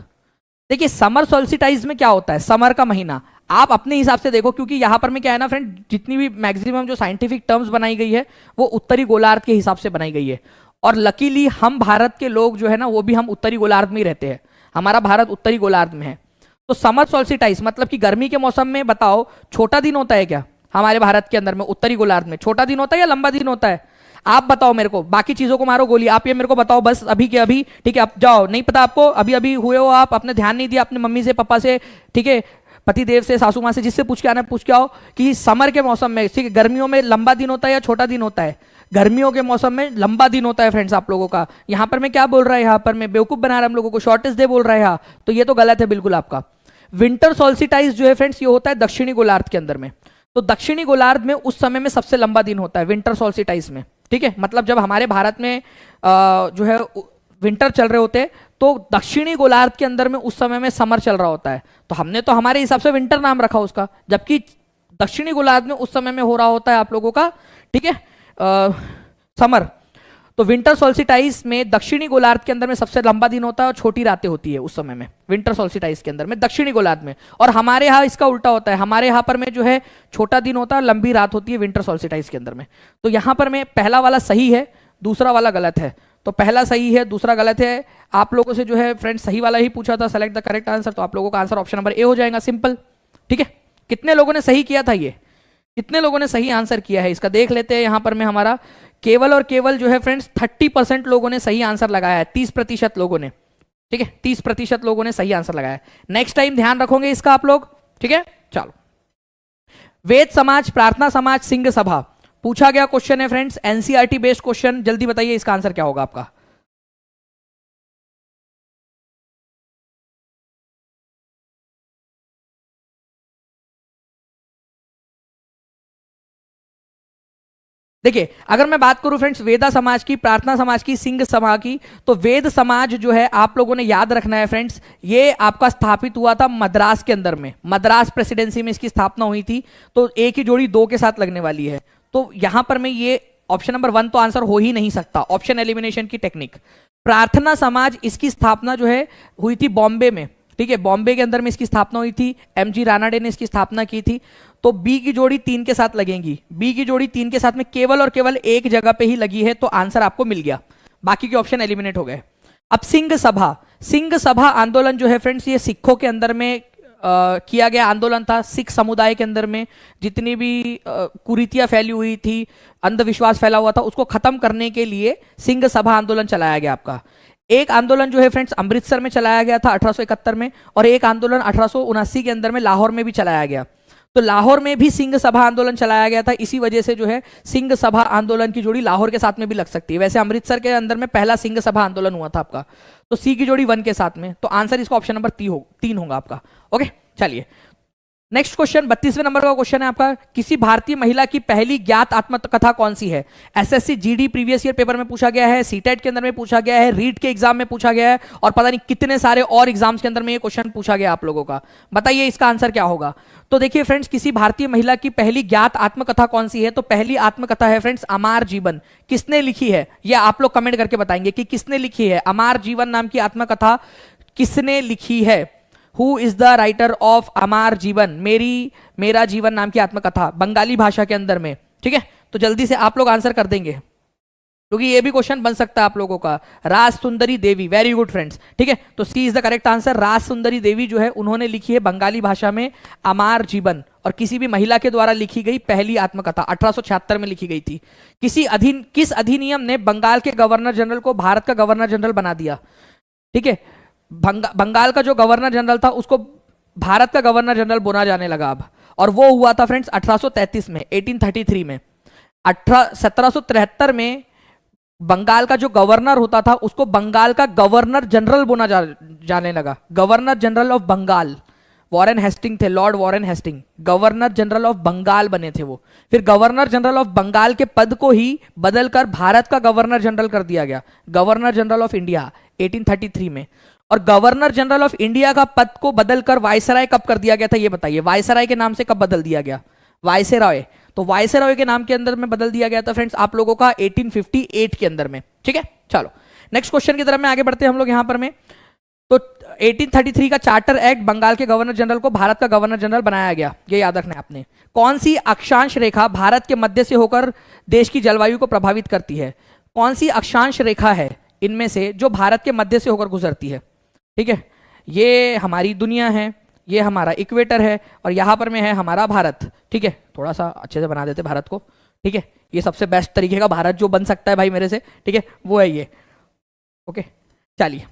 [SPEAKER 1] देखिए समर सोल्स्टिटाइज में क्या होता है, समर का महीना, आप अपने हिसाब से देखो, क्योंकि यहां पर मैं क्या है ना फ्रेंड, जितनी भी मैक्सिमम जो साइंटिफिक टर्म्स बनाई गई है वो उत्तरी गोलार्ध के हिसाब से बनाई गई है। और लकीली हम भारत के लोग जो है ना वो भी हम उत्तरी गोलार्ध में ही रहते हैं, हमारा भारत उत्तरी गोलार्ध में है। तो समर सोल्स्टिटाइज मतलब कि गर्मी के मौसम में बताओ छोटा दिन होता है क्या हमारे भारत के अंदर में, उत्तरी गोलार्ध में छोटा दिन होता है या लंबा दिन होता है? आप बताओ मेरे को, बाकी चीजों को मारो गोली, आप ये मेरे को बताओ बस अभी के अभी। ठीक है, अब जाओ, नहीं पता आपको, अभी अभी हुए हो आप, आपने ध्यान नहीं दिया अपने मम्मी से, पापा से, ठीक है, पति देव से, सासू माँ से, जिससे पूछ के आना पूछ के आओ कि समर के मौसम में, ठीक है, गर्मियों में लंबा दिन होता है या छोटा दिन होता है? गर्मियों के मौसम में लंबा दिन होता है फ्रेंड्स आप लोगों का। यहां पर मैं क्या बोल रहा है, यहां पर मैं बेवकूफ बना रहा हम लोगों को, शॉर्टेज डे बोल रहा है यहाँ, तो ये तो गलत है बिल्कुल आपका। विंटर सोल्स्टिटाइज जो है फ्रेंड्स ये होता है दक्षिणी गोलार्ध के अंदर में। तो दक्षिणी गोलार्ध में उस समय में सबसे लंबा दिन होता है विंटर सोल्स्टिटाइज में। ठीक है, मतलब जब हमारे भारत में जो है विंटर चल रहे होते हैं तो दक्षिणी गोलार्ध के अंदर में उस समय में समर चल रहा होता है, तो हमने तो हमारे हिसाब से विंटर नाम रखा उसका, जबकि दक्षिणी गोलार्ध में उस समय में हो रहा होता है आप लोगों का, ठीक है, समर। तो विंटर सोल्स्टिटाइज में दक्षिणी गोलार्ध के अंदर में सबसे लंबा दिन होता है और छोटी रातें होती है उस समय में, विंटर सोल्स्टिटाइज के अंदर में दक्षिणी गोलार्ध में। और हमारे यहाँ इसका उल्टा होता है, हमारे यहाँ पर में जो है छोटा दिन होता है, लंबी रात होती है विंटर सोल्स्टिटाइज के अंदर में। तो यहाँ पर में पहला वाला सही है, दूसरा वाला गलत है। तो पहला सही है, दूसरा गलत है। आप लोगों से जो है फ्रेंड्स सही वाला ही पूछा था, सेलेक्ट द करेक्ट आंसर, तो आप लोगों का आंसर ऑप्शन नंबर ए हो जाएगा, सिंपल। ठीक है, कितने लोगों ने सही किया था ये, कितने लोगों ने सही आंसर किया है इसका देख लेते हैं। यहां पर मैं हमारा केवल और केवल जो है फ्रेंड्स 30% लोगों ने सही आंसर लगाया है, 30% लोगों ने, ठीक है, 30% लोगों ने सही आंसर लगाया है। नेक्स्ट टाइम ध्यान रखोगे इसका आप लोग, ठीक है। चलो, वेद समाज, प्रार्थना समाज, सिंह सभा पूछा गया क्वेश्चन है फ्रेंड्स, एनसीईआरटी बेस्ड क्वेश्चन। जल्दी बताइए इसका आंसर क्या होगा आपका। देखिए अगर मैं बात करूं फ्रेंड्स वेदा समाज की, प्रार्थना समाज की, सिंह सभा की, तो वेद समाज जो है आप लोगों ने याद रखना है फ्रेंड्स, ये आपका स्थापित हुआ था मद्रास के अंदर में, मद्रास प्रेसिडेंसी में इसकी स्थापना हुई थी। तो एक ही जोड़ी दो के साथ लगने वाली है, तो यहां पर मैं ये ऑप्शन नंबर 1 तो आंसर हो ही नहीं सकता, ऑप्शन एलिमिनेशन की टेक्निक। प्रार्थना समाज, इसकी स्थापना जो है हुई थी बॉम्बे में, ठीक है, बॉम्बे के अंदर में इसकी स्थापना हुई थी, एमजी रानाडे ने इसकी स्थापना की थी। तो बी की जोड़ी 3 के साथ लगेगी, बी की जोड़ी 3 के साथ में केवल और केवल एक जगह पे ही लगी है, तो आंसर आपको मिल गया, बाकी के ऑप्शन एलिमिनेट हो गए। अब सिंह सभा, सिंह सभा आंदोलन जो है फ्रेंड्स ये सिखों के अंदर में किया गया आंदोलन था सिख समुदाय के अंदर में। जितनी भी कुरीतियां फैली हुई थी, अंधविश्वास फैला हुआ था, उसको खत्म करने के लिए सिंह सभा आंदोलन चलाया गया आपका। एक आंदोलन जो है फ्रेंड्स अमृतसर में चलाया गया था 1871 में, और एक आंदोलन 1879 के अंदर में लाहौर में भी चलाया गया। तो लाहौर में भी सिंह सभा आंदोलन चलाया गया था, इसी वजह से जो है सिंह सभा आंदोलन की जोड़ी लाहौर के साथ में भी लग सकती है। वैसे अमृतसर के अंदर में पहला सिंह सभा आंदोलन हुआ था आपका, तो सी की जोड़ी 1 के साथ में, तो आंसर इसका ऑप्शन नंबर 3 होगा आपका। ओके, चलिए नेक्स्ट क्वेश्चन 32वें नंबर का क्वेश्चन है आपका, किसी भारतीय महिला की पहली ज्ञात आत्मकथा कौन सी है? SSC GD previous year paper में पूछा गया है, सीटेट के अंदर में पूछा गया है, रीट के एग्जाम में पूछा गया है, और पता नहीं कितने सारे और एग्जाम्स के अंदर में ये क्वेश्चन पूछा गया आप लोगों का। बताइए इसका आंसर क्या होगा। तो देखिए फ्रेंड्स, किसी भारतीय महिला की पहली ज्ञात आत्मकथा कौन सी है? तो पहली आत्मकथा है फ्रेंड्स अमार जीवन। किसने लिखी है ये आप लोग कमेंट करके बताएंगे कि किसने लिखी है। अमार जीवन नाम की आत्मकथा किसने लिखी है? Who is the writer of Amar Jibon, मेरा जीवन नाम की आत्मकथा, बंगाली भाषा के अंदर में। ठीक है, तो जल्दी से आप लोग आंसर कर देंगे, क्योंकि ये भी क्वेश्चन बन सकता है आप लोगों का। राज सुंदरी देवी, वेरी गुड फ्रेंड्स। ठीक है, तो C is the correct answer. राज सुंदरी देवी जो है उन्होंने लिखी है बंगाली भाषा में अमार जीवन, और किसी भी महिला के द्वारा लिखी गई पहली आत्मकथा 1876 में लिखी गई थी। किस अधिनियम ने बंगाल के गवर्नर जनरल को भारत का गवर्नर जनरल बना दिया? ठीक है, बंगाल का जो गवर्नर जनरल था उसको भारत का गवर्नर जनरल बोला जाने लगा अब, और वो हुआ था फ्रेंड्स 1833 में, 1833 में। 1773 में बंगाल का जो गवर्नर होता था उसको बंगाल का गवर्नर जनरल बोला जाने लगा। Governor general of Bengal Warren Hasting थे, lord Warren Hasting governor general of Bengal बने थे वो। फिर गवर्नर जनरल ऑफ बंगाल के पद को ही बदलकर भारत का गवर्नर जनरल कर दिया गया, गवर्नर जनरल ऑफ इंडिया 1833 में। और गवर्नर जनरल ऑफ इंडिया का पद को बदलकर वायसराय कब कर दिया गया था ये बताइए। वायसराय के नाम से कब बदल दिया गया? वायसराय, तो वायसराय के नाम के अंदर में बदल दिया गया था फ्रेंड्स आप लोगों का 1858 के अंदर में। ठीक है, चलो नेक्स्ट क्वेश्चन की तरफ में आगे बढ़ते हैं हम लोग यहां पर में। तो 1833 का चार्टर एक्ट बंगाल के गवर्नर जनरल को भारत का गवर्नर जनरल बनाया गया, ये याद रखना है आपने। कौन सी अक्षांश रेखा भारत के मध्य से होकर देश की जलवायु को प्रभावित करती है? कौन सी अक्षांश रेखा है इनमें से जो भारत के मध्य से होकर गुजरती है? ठीक है, ये हमारी दुनिया है, ये हमारा इक्वेटर है, और यहां पर में है हमारा भारत। ठीक है, थोड़ा सा अच्छे से बना देते भारत को। ठीक है, ये सबसे बेस्ट तरीके का भारत जो बन सकता है भाई मेरे से, ठीक है, वो है ये। ओके, चलिए,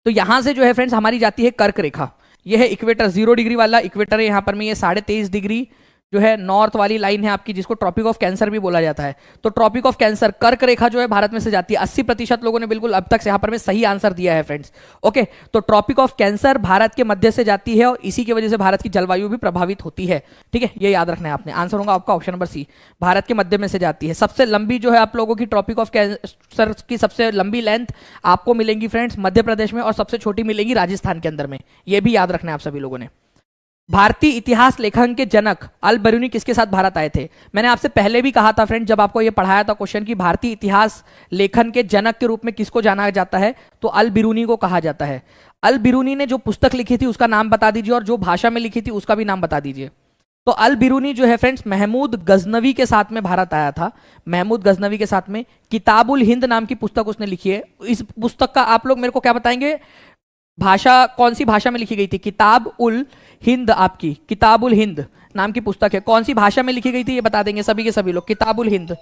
[SPEAKER 1] तो यहां से जो है फ्रेंड्स हमारी जाती है कर्क रेखा। ये है इक्वेटर, 0 डिग्री वाला इक्वेटर है यहां पर में। ये 23.5 डिग्री जो है नॉर्थ वाली लाइन है आपकी, जिसको ट्रॉपिक ऑफ कैंसर भी बोला जाता है। तो ट्रॉपिक ऑफ कैंसर, कर्क रेखा जो है भारत में से जाती है। 80% लोगों ने बिल्कुल अब तक यहाँ पर में सही आंसर दिया है फ्रेंड्स। ओके, तो ट्रॉपिक ऑफ कैंसर भारत के मध्य से जाती है, और इसी की वजह से भारत की जलवायु भी प्रभावित होती है। ठीक है, ये याद रखना है आपने। आंसर होगा आपका ऑप्शन नंबर सी, भारत के मध्य में से जाती है। सबसे लंबी जो है आप लोगों की ट्रॉपिक ऑफ कैंसर की सबसे लंबी लेंथ आपको मिलेंगी फ्रेंड्स मध्य प्रदेश में, और सबसे छोटी मिलेगी राजस्थान के अंदर में। यह भी याद रखना है आप सभी लोगों ने। भारतीय इतिहास लेखन के जनक अल बरूनी किसके साथ भारत आए थे? मैंने आपसे पहले भी कहा था फ्रेंड, जब आपको यह पढ़ाया था क्वेश्चन की भारतीय इतिहास लेखन के जनक के रूप में किसको जाना जाता है, तो अल बिरूनी को कहा जाता है। अल बिरूनी ने जो पुस्तक लिखी थी उसका नाम बता दीजिए, और जो भाषा में लिखी थी उसका भी नाम बता दीजिए। तो अल बिरूनी जो है फ्रेंड्स महमूद गजनवी के साथ में भारत आया था। महमूद गजनवी के साथ में किताबुल हिंद नाम की पुस्तक उसने लिखी है। इस पुस्तक का आप लोग मेरे को क्या बताएंगे, भाषा कौन सी भाषा में लिखी गई थी? किताब उल हिंद, आपकी किताब उल हिंद नाम की पुस्तक है, कौन सी भाषा में लिखी गई थी ये बता देंगे सभी के सभी लोग। किताब उल हिंद,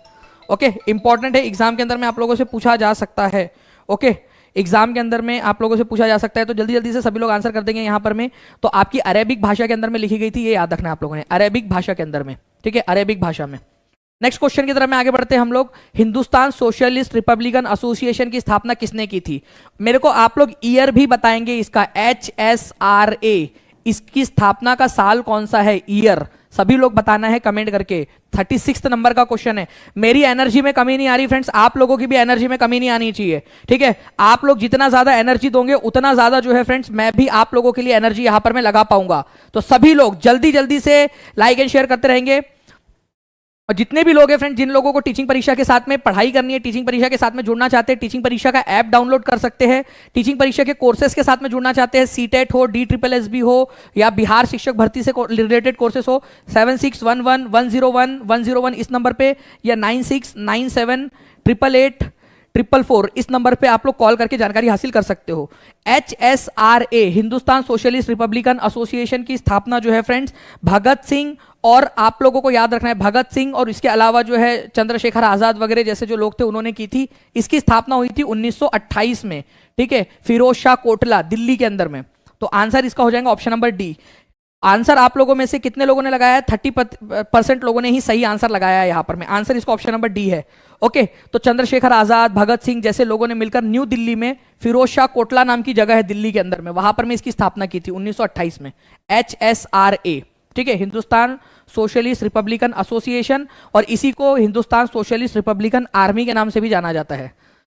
[SPEAKER 1] ओके, इंपॉर्टेंट है, एग्जाम के अंदर में आप लोगों से पूछा जा सकता है। ओके, एग्जाम के अंदर में आप लोगों से पूछा जा सकता है, तो जल्दी जल्दी से सभी लोग आंसर कर देंगे यहाँ पर में। तो आपकी अरेबिक भाषा के अंदर में लिखी गई थी, ये याद रखना है आप लोगों ने, अरेबिक भाषा के अंदर में। ठीक है, अरेबिक भाषा में। नेक्स्ट क्वेश्चन की तरफ में आगे बढ़ते हैं हम लोग। हिंदुस्तान सोशलिस्ट रिपब्लिकन एसोसिएशन की स्थापना किसने की थी? मेरे को आप लोग ईयर भी बताएंगे इसका, HSRA, इसकी स्थापना का साल कौन सा है, ईयर सभी लोग बताना है कमेंट करके। 36 नंबर का क्वेश्चन है। मेरी एनर्जी में कमी नहीं आ रही फ्रेंड्स, आप लोगों की भी एनर्जी में कमी नहीं आनी चाहिए। ठीक है, आप लोग जितना ज्यादा एनर्जी दोगे उतना ज्यादा जो है फ्रेंड्स मैं भी आप लोगों के लिए एनर्जी यहां पर मैं लगा पाऊंगा। तो सभी लोग जल्दी जल्दी से लाइक एंड शेयर करते रहेंगे। और जितने भी लोग हैं फ्रेंड, जिन लोगों को टीचिंग परीक्षा के साथ में पढ़ाई करनी है, टीचिंग परीक्षा के साथ में जुड़ना चाहते हैं, टीचिंग परीक्षा का ऐप डाउनलोड कर सकते हैं। टीचिंग परीक्षा के कोर्सेज के साथ में जुड़ना चाहते हैं, सीटेट हो, DSSB हो, या बिहार शिक्षक भर्ती से रिलेटेड कोर्सेज हो, 7611101101 इस नंबर पे, या 96978888 444 इस नंबर पे आप लोग कॉल करके जानकारी हासिल कर सकते हो। HSRA Hindustan socialist Republican association की स्थापना जो है फ्रेंड्स भगत सिंह, और आप लोगों को याद रखना है भगत सिंह और इसके अलावा जो है चंद्रशेखर आजाद वगैरह जैसे जो लोग थे उन्होंने की थी। इसकी स्थापना हुई थी 1928 में, ठीक है, फिरोज शाह कोटला दिल्ली के अंदर में। तो आंसर इसका हो जाएगा ऑप्शन नंबर डी। आंसर आप लोगों में से कितने लोगों ने लगाया है? 30% लोगों ने ही सही आंसर लगाया है यहां पर में। आंसर इसका ऑप्शन नंबर डी है। ओके, तो चंद्रशेखर आजाद, भगत सिंह जैसे लोगों ने मिलकर न्यू दिल्ली में फिरोज शाह कोटला नाम की जगह है दिल्ली के अंदर में, वहां पर में इसकी स्थापना की थी 1928 में। HSRA, ठीक है, हिंदुस्तान सोशलिस्ट रिपब्लिकन एसोसिएशन, और इसी को हिंदुस्तान सोशलिस्ट रिपब्लिकन आर्मी के नाम से भी जाना जाता है।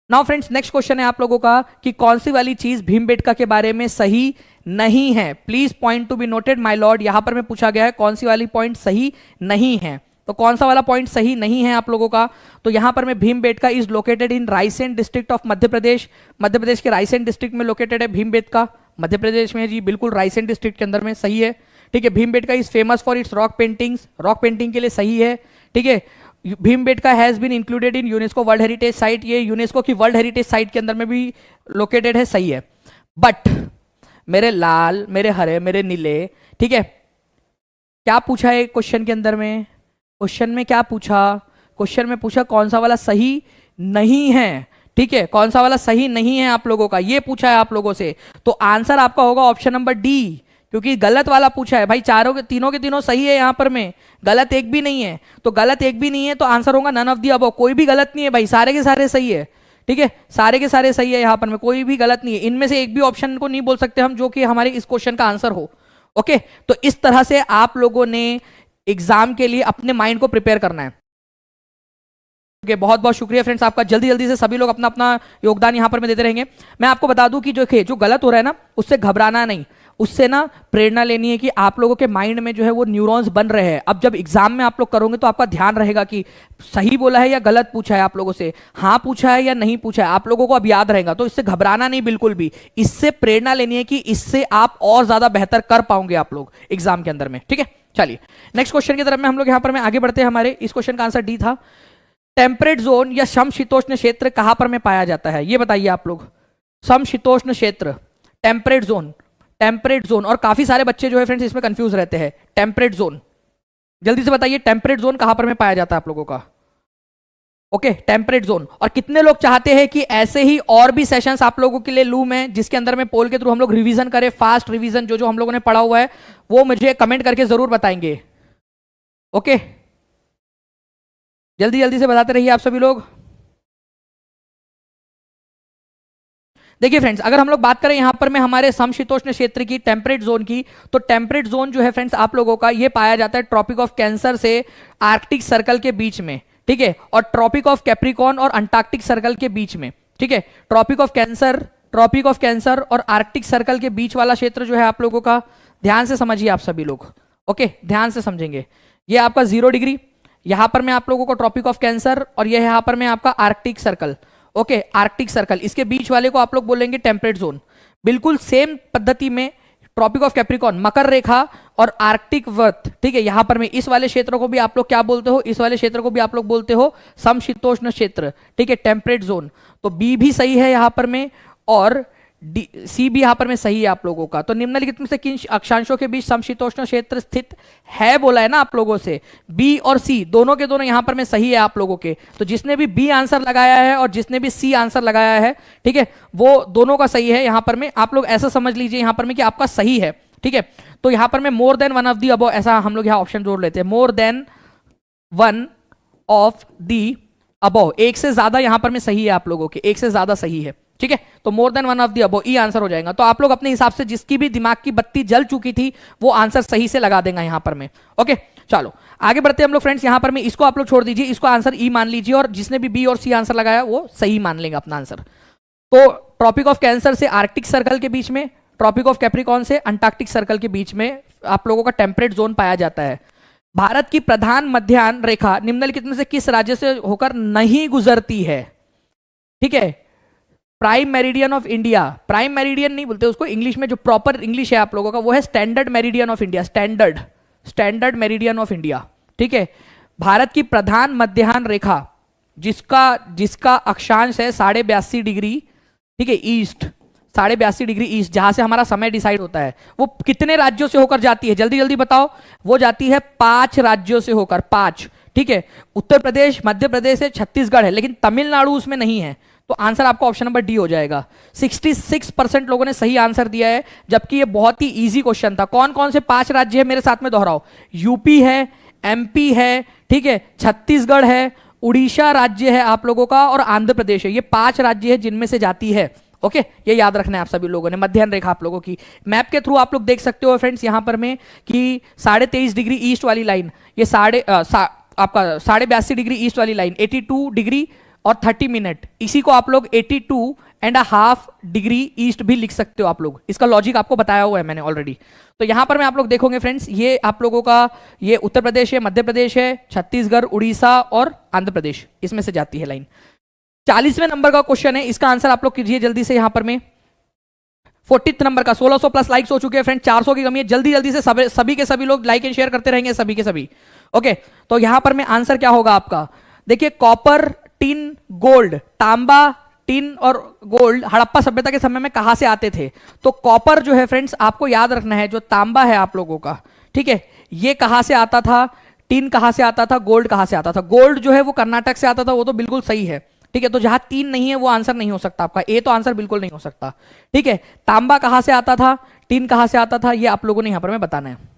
[SPEAKER 1] नाउ फ्रेंड्स नेक्स्ट क्वेश्चन है आप लोगों का कि कौन सी वाली चीज भीमबेटका के बारे में सही नहीं है। Please point to be noted my Lord, यहां पर में पूछा गया है कौन सी वाली पॉइंट सही नहीं है। तो कौन सा वाला पॉइंट सही नहीं है आप लोगों का? तो यहां पर में Bhimbetka is located in Raisen district of Madhya Pradesh. Madhya Pradesh के रायसेन डिस्ट्रिक्ट में लोकेटेड है भीमबेटका, मध्य प्रदेश में जी, बिल्कुल रायसेन डिस्ट्रिक्ट के अंदर में, सही है। ठीक है, Bhimbetka is famous for its rock paintings, rock painting के लिए सही है। ठीक है, Bhimbetka has been included in UNESCO world heritage site, ये यूनेस्को की वर्ल्ड हेरिटेज साइट के अंदर में भी लोकेटेड है, सही है। बट मेरे लाल, मेरे हरे, मेरे नीले, ठीक है, क्या पूछा है क्वेश्चन के अंदर में? क्वेश्चन में क्या पूछा? क्वेश्चन में पूछा कौन सा वाला सही नहीं है। ठीक है, कौन सा वाला सही नहीं है आप लोगों का, ये पूछा है आप लोगों से। तो आंसर आपका होगा ऑप्शन नंबर डी, क्योंकि गलत वाला पूछा है भाई। तीनों के तीनों सही है यहां पर में, गलत एक भी नहीं है। तो गलत एक भी नहीं है तो आंसर होगा नन ऑफ दी अबव, कोई भी गलत नहीं है भाई, सारे के सारे सही है। ठीक है, सारे के सारे सही है यहां पर में, कोई भी गलत नहीं है। इनमें से एक भी ऑप्शन को नहीं बोल सकते हम जो कि हमारे इस क्वेश्चन का आंसर हो। ओके, तो इस तरह से आप लोगों ने एग्जाम के लिए अपने माइंड को प्रिपेयर करना है। ओके, बहुत बहुत शुक्रिया फ्रेंड्स आपका। जल्दी जल्दी से सभी लोग अपना अपना योगदान यहां पर में देते रहेंगे। मैं आपको बता दूं कि जो गलत हो रहा है ना, उससे घबराना नहीं, उससे ना प्रेरणा लेनी है कि आप लोगों के माइंड में जो है वो न्यूरॉन्स बन रहे हैं। अब जब एग्जाम में आप लोग करोगे तो आपका ध्यान रहेगा कि सही बोला है या गलत पूछा है आप लोगों से, हाँ पूछा है या नहीं पूछा है, आप लोगों को अब याद रहेगा। तो इससे घबराना नहीं बिल्कुल भी, इससे प्रेरणा लेनी है कि इससे आप और ज्यादा बेहतर कर पाओगे आप लोग एग्जाम के अंदर में। ठीक है, चलिए नेक्स्ट क्वेश्चन की तरफ में हम लोग यहां पर में आगे बढ़ते हैं। हमारे इस क्वेश्चन का आंसर डी था। टेम्परेट जोन या समशीतोष्ण क्षेत्र कहां पर में पाया जाता है, ये बताइए आप लोग। समशीतोष्ण क्षेत्र, टेम्परेट जोन, टेम्परेट जोन, और काफी सारे बच्चे जो है फ्रेंड्स इसमें कंफ्यूज रहते हैं। टेम्परेट जोन, जल्दी से बताइए टेम्परेट जोन कहां पर में पाया जाता है आप लोगों का? Okay, temperate zone. और कितने लोग चाहते हैं कि ऐसे ही और भी सेशंस आप लोगों के लिए लूं मैं, जिसके अंदर में पोल के थ्रू हम लोग रिवीजन करें, फास्ट रिवीजन, जो जो हम लोगों ने पढ़ा हुआ है वो मुझे कमेंट करके जरूर बताएंगे। ओके, जल्दी जल्दी से बताते रहिए आप सभी लोग। देखिए फ्रेंड्स, अगर हम लोग बात करें यहां पर में हमारे समशीतोष्ण क्षेत्र की, टेम्परेट जोन की, तो टेम्परेट जोन जो है फ्रेंड्स आप लोगों का ये पाया जाता है ट्रॉपिक ऑफ कैंसर से आर्कटिक सर्कल के बीच में। ठीक है, और ट्रॉपिक ऑफ कैप्रिकॉर्न और अंटार्कटिक सर्कल के बीच में। ठीक है, ट्रॉपिक ऑफ कैंसर और आर्कटिक सर्कल के बीच वाला क्षेत्र जो है आप लोगों का, ध्यान से समझिए आप सभी लोग। ओके, ध्यान से समझेंगे। ये आपका 0 डिग्री, यहां पर मैं आप लोगों को ट्रॉपिक ऑफ कैंसर, और ये यहां पर मैं आपका Arctic circle. Okay, Arctic circle, इसके बीच वाले को आप लोग बोलेंगे टेम्परेट जोन। बिल्कुल सेम पद्धति में ट्रॉपिक ऑफ कैप्रिकॉर्न, मकर रेखा और आर्कटिक वृत्त। ठीक है, यहां पर में इस वाले क्षेत्र को भी आप लोग क्या बोलते हो? इस वाले क्षेत्र को भी आप लोग बोलते हो समशीतोष्ण क्षेत्र। ठीक है, टेम्परेट जोन। तो बी भी सही है यहां पर में, और सी भी यहां पर में सही है आप लोगों का। तो निम्नलिखित में से किन अक्षांशों के बीच समशीतोष्ण क्षेत्र स्थित है, बोला है ना आप लोगों से। बी और सी दोनों के दोनों यहां पर में सही है आप लोगों के। तो जिसने भी बी आंसर लगाया है और जिसने भी सी आंसर लगाया है, ठीक है, वो दोनों का सही है यहां पर में। आप लोग ऐसा समझ लीजिए यहां पर में कि आपका सही है। ठीक है, तो यहां पर में more than one of the above, ऐसा हम लोग यहां ऑप्शन जोड़ लेते हैं। More than one of the above, एक से ज्यादा यहां पर में सही है आप लोगों के, एक से ज्यादा सही है। ठीक है, तो more than one of the above E answer हो जाएगा। तो आप लोग अपने हिसाब से जिसकी भी दिमाग की बत्ती जल चुकी थी वो आंसर सही से लगा देगा यहां पर में। ओके, चलो आगे बढ़ते हैं हम लोग फ्रेंड्स। यहां पर में इसको आप लोग छोड़ दीजिए, इसको आंसर ई मान लीजिए, और जिसने भी बी और सी आंसर लगाया वो सही मान लेंगे अपना आंसर। तो ट्रॉपिक ऑफ कैंसर से आर्कटिक सर्कल के बीच में, ट्रॉपिक ऑफ कैप्रिकॉर्न से अंटार्कटिक सर्कल के बीच में आप लोगों का टेम्परेट जोन पाया जाता है। भारत की प्रधान मध्याह्न रेखा निम्नलिखित में से किस राज्य से होकर नहीं गुजरती है? ठीक है, prime meridian of India, prime meridian नहीं बोलते उसको, इंग्लिश में जो प्रॉपर इंग्लिश है आप लोगों का वो है standard meridian of India, standard meridian of India. ठीक है, भारत की प्रधान मध्याह्न रेखा जिसका जिसका अक्षांश है 82.5 डिग्री, ठीक है, ईस्ट, 82.5 डिग्री ईस्ट, जहां से हमारा समय डिसाइड होता है, वो कितने राज्यों से होकर जाती है, जल्दी जल्दी बताओ। वो जाती है 5 राज्यों से होकर, 5, ठीक है। उत्तर प्रदेश, मध्य प्रदेश है, छत्तीसगढ़ है, लेकिन तमिलनाडु उसमें नहीं है। तो आंसर आपका ऑप्शन नंबर डी हो जाएगा। 66% लोगों ने सही आंसर दिया है, जबकि ये बहुत ही इजी क्वेश्चन था। कौन कौन से 5 राज्य है मेरे साथ में दोहराओ। यूपी है, एमपी है, ठीक है, छत्तीसगढ़ है, उड़ीसा राज्य है आप लोगों का, और आंध्र प्रदेश है। ये 5 राज्य है जिनमें से जाती है। ओके, ये याद रखना है आप सभी लोगों ने। मध्याह्न रेखा आप लोगों की मैप के थ्रू आप लोग देख सकते हो फ्रेंड्स यहां पर में कि 23.5 डिग्री ईस्ट वाली लाइन, ये आपका 82.5 डिग्री ईस्ट वाली लाइन 82 डिग्री और 30 मिनट, इसी को आप लोग 82.5 डिग्री ईस्ट भी लिख सकते हो आप लोग। इसका लॉजिक आपको बताया हुआ है मैंने ऑलरेडी। तो यहां पर मैं आप लोग देखोगे फ्रेंड्स, ये आप लोगों का ये उत्तर प्रदेश है, मध्य प्रदेश है, छत्तीसगढ़, उड़ीसा और आंध्र प्रदेश, इसमें से जाती है लाइन। 40वें नंबर का क्वेश्चन है, इसका आंसर आप लोग कीजिए जल्दी से। यहां पर में 40th नंबर का 1600 प्लस लाइक्स हो चुके हैं फ्रेंड, 400 की कमी है। जल्दी जल्दी से सभी के सभी लोग लाइक एंड शेयर करते रहेंगे, सभी के सभी। ओके, तो यहां पर में आंसर क्या होगा आपका, देखिए कॉपर, टिन, गोल्ड, तांबा, टिन और गोल्ड हड़प्पा सभ्यता के समय में कहां से आते थे। तो कॉपर जो है फ्रेंड्स आपको याद रखना है, जो तांबा है आप लोगों का, ठीक है, ये कहां से आता था, टिन कहां से आता था, गोल्ड कहां से आता था। गोल्ड जो है वो कर्नाटक से आता था, वो तो बिल्कुल सही है, ठीक है। तो जहां 3 नहीं है वो आंसर नहीं हो सकता आपका, ए तो आंसर बिल्कुल नहीं हो सकता, ठीक है। तांबा कहां से आता था, टिन कहां से आता था, ये आप लोगों ने यहां पर में बताना है।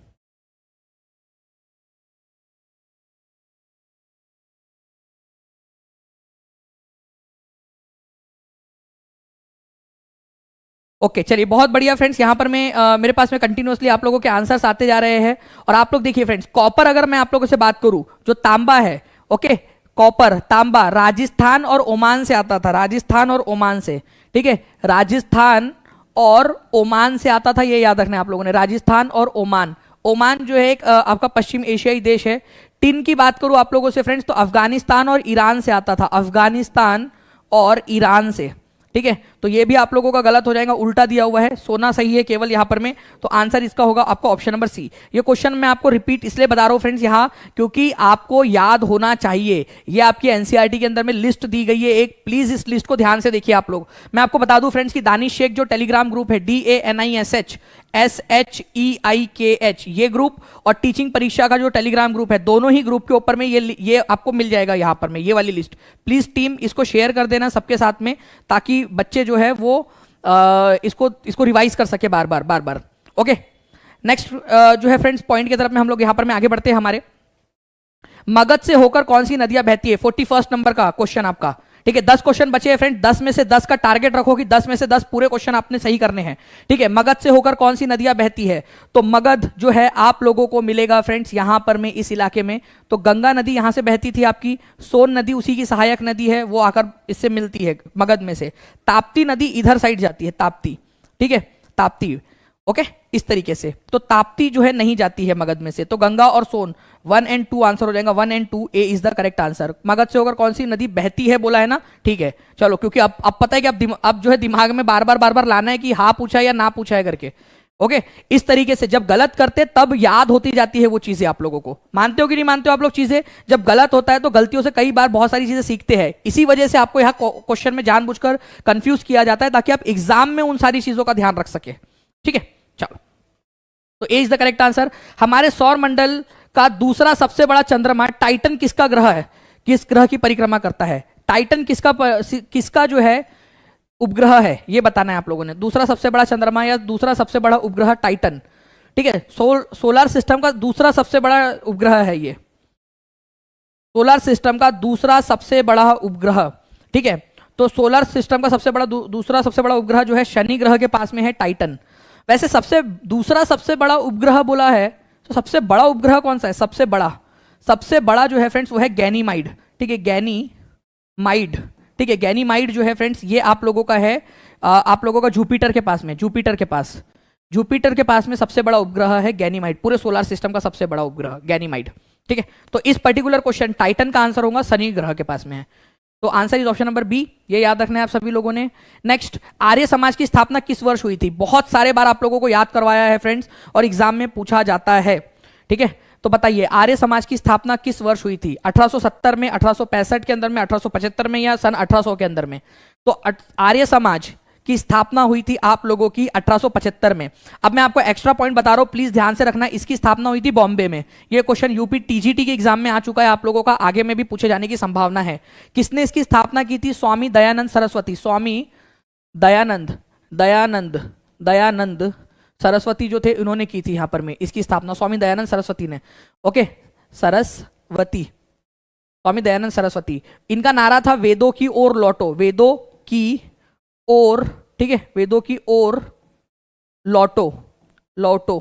[SPEAKER 1] ओके चलिए, बहुत बढ़िया फ्रेंड्स। यहां पर मैं मेरे पास में कंटिन्यूअसली आप लोगों के आंसर्स आते जा रहे हैं। और आप लोग देखिए फ्रेंड्स, कॉपर अगर मैं आप लोगों से बात करूं, जो तांबा है, ओके, कॉपर, तांबा राजस्थान और ओमान से आता था, राजस्थान और ओमान से, ठीक है, राजस्थान और ओमान से आता था, ये याद रखना है आप लोगों ने, राजस्थान और ओमान। ओमान जो है एक आपका पश्चिम एशियाई देश है। टिन की बात करूं आप लोगों से फ्रेंड्स, तो अफगानिस्तान और ईरान से आता था, अफगानिस्तान और ईरान से, ठीक है। तो ये भी आप लोगों का गलत हो जाएगा, उल्टा दिया हुआ है, सोना सही है केवल यहां पर में। तो आंसर इसका होगा आपका ऑप्शन नंबर सी। ये क्वेश्चन मैं आपको रिपीट इसलिए बता रहा हूं फ्रेंड्स यहां, क्योंकि आपको याद होना चाहिए। ये आपकी एनसीईआरटी के अंदर में लिस्ट दी गई है एक, प्लीज इस लिस्ट को ध्यान से देखिए आप लोग। मैं आपको बता दूं फ्रेंड्स कि दानिश शेख जो टेलीग्राम ग्रुप है, DANISH, ये ग्रुप, और टीचिंग परीक्षा का जो टेलीग्राम ग्रुप है, दोनों ही ग्रुप के ऊपर में ये आपको मिल जाएगा यहां पर में, ये वाली लिस्ट। प्लीज टीम इसको शेयर कर देना सबके साथ में, ताकि बच्चे जो है वो इसको रिवाइज कर सके बार बार। ओके, नेक्स्ट जो है फ्रेंड्स पॉइंट की तरफ में हम लोग यहां पर में आगे बढ़ते हैं हमारे। मगध से होकर कौन सी नदियां बहती है, 41st नंबर का क्वेश्चन आपका, ठीक है। 10 क्वेश्चन बचे हैं फ्रेंड, 10 में से 10 का टारगेट रखो कि 10 में से 10 पूरे क्वेश्चन आपने सही करने हैं, ठीक है। मगध से होकर कौन सी नदियां बहती है, तो मगध जो है आप लोगों को मिलेगा फ्रेंड्स यहां पर में, इस इलाके में। तो गंगा नदी यहां से बहती थी आपकी, सोन नदी उसी की सहायक नदी है, वो आकर इससे मिलती है मगध में से। ताप्ती नदी इधर साइड जाती है, ताप्ती, ठीक है, ताप्ती, ओके, इस तरीके से। तो ताप्ती जो है नहीं जाती है मगध में से। तो गंगा और सोन 1 और 2 आंसर हो जाएगा, 1 और 2, A is the correct answer. Magadh से होकर कौन सी नदी बहती है बोला है ना, ठीक है। चलो, क्योंकि अब पता है कि अब जो है दिमाग में बार बार लाना है कि हाँ पूछा है या ना पूछा है करके। ओके, इस तरीके से जब गलत करते तब याद होती जाती है वो चीजें आप लोगों को। मानते हो कि नहीं मानते हो आप लोग चीजें, जब गलत होता है तो गलतियों से कई बार बहुत सारी चीजें सीखते हैं। इसी वजह से आपको यहाँ क्वेश्चन में जानबूझकर कंफ्यूज किया जाता है, ताकि आप एग्जाम में उन सारी चीजों का ध्यान रख सके, ठीक है। चलो, तो ए इज द करेक्ट आंसर। हमारे सौर मंडल का दूसरा सबसे बड़ा चंद्रमा टाइटन किसका ग्रह है, किस ग्रह की परिक्रमा करता है। टाइटन किसका जो है उपग्रह है, ये बताना है आप लोगों ने। दूसरा सबसे बड़ा चंद्रमा या दूसरा सबसे बड़ा उपग्रह टाइटन, ठीक है। सोलर सिस्टम का दूसरा सबसे बड़ा उपग्रह है ये, सोलर सिस्टम का दूसरा सबसे बड़ा उपग्रह, ठीक है। तो सोलर सिस्टम का सबसे बड़ा दूसरा सबसे बड़ा उपग्रह जो है शनि ग्रह के पास में है, टाइटन। वैसे दूसरा सबसे बड़ा उपग्रह बोला है, तो सबसे बड़ा उपग्रह कौन सा है, सबसे बड़ा जो है फ्रेंड्स वो है गैनीमाइड, ठीक है, गैनीमाइड, ठीक है। गैनीमाइड जो है फ्रेंड्स ये आप लोगों का है, आप लोगों का जुपिटर के पास में, जुपिटर के पास में सबसे बड़ा उपग्रह है गैनीमाइड, पूरे सोलर सिस्टम का सबसे बड़ा उपग्रह गैनीमाइड, ठीक है। तो इस पर्टिकुलर क्वेश्चन टाइटन का आंसर होगा शनि ग्रह के पास में है। तो answer is option number B, ये याद रखना है आप सभी लोगों ने। नेक्स्ट, आर्य समाज की स्थापना किस वर्ष हुई थी। बहुत सारे बार आप लोगों को याद करवाया है फ्रेंड्स, और एग्जाम में पूछा जाता है, ठीक है। तो बताइए आर्य समाज की स्थापना किस वर्ष हुई थी? 1870 में, 1865 के अंदर में, 1875 में, या सन 1800 के अंदर में? तो आर्य समाज की स्थापना हुई थी आप लोगों की 1875 में। अब मैं आपको एक्स्ट्रा पॉइंट बता रहा हूं, प्लीज ध्यान से रखना। इसकी स्थापना हुई थी बॉम्बे में। यह क्वेश्चन यूपी टीजीटी के एग्जाम में आ चुका है आप लोगों का, आगे में भी पूछे जाने की संभावना है। किसने इसकी स्थापना की थी? स्वामी दयानंद सरस्वती। स्वामी दयानंद दयानंद दयानंद सरस्वती जो थे इन्होंने की थी यहां पर में इसकी स्थापना, स्वामी दयानंद सरस्वती ने। ओके, सरस्वती, स्वामी दयानंद सरस्वती। इनका नारा था वेदों की ओर लौटो, वेदों की ओर, ठीक है, वेदों की ओर लौटो, लौटो,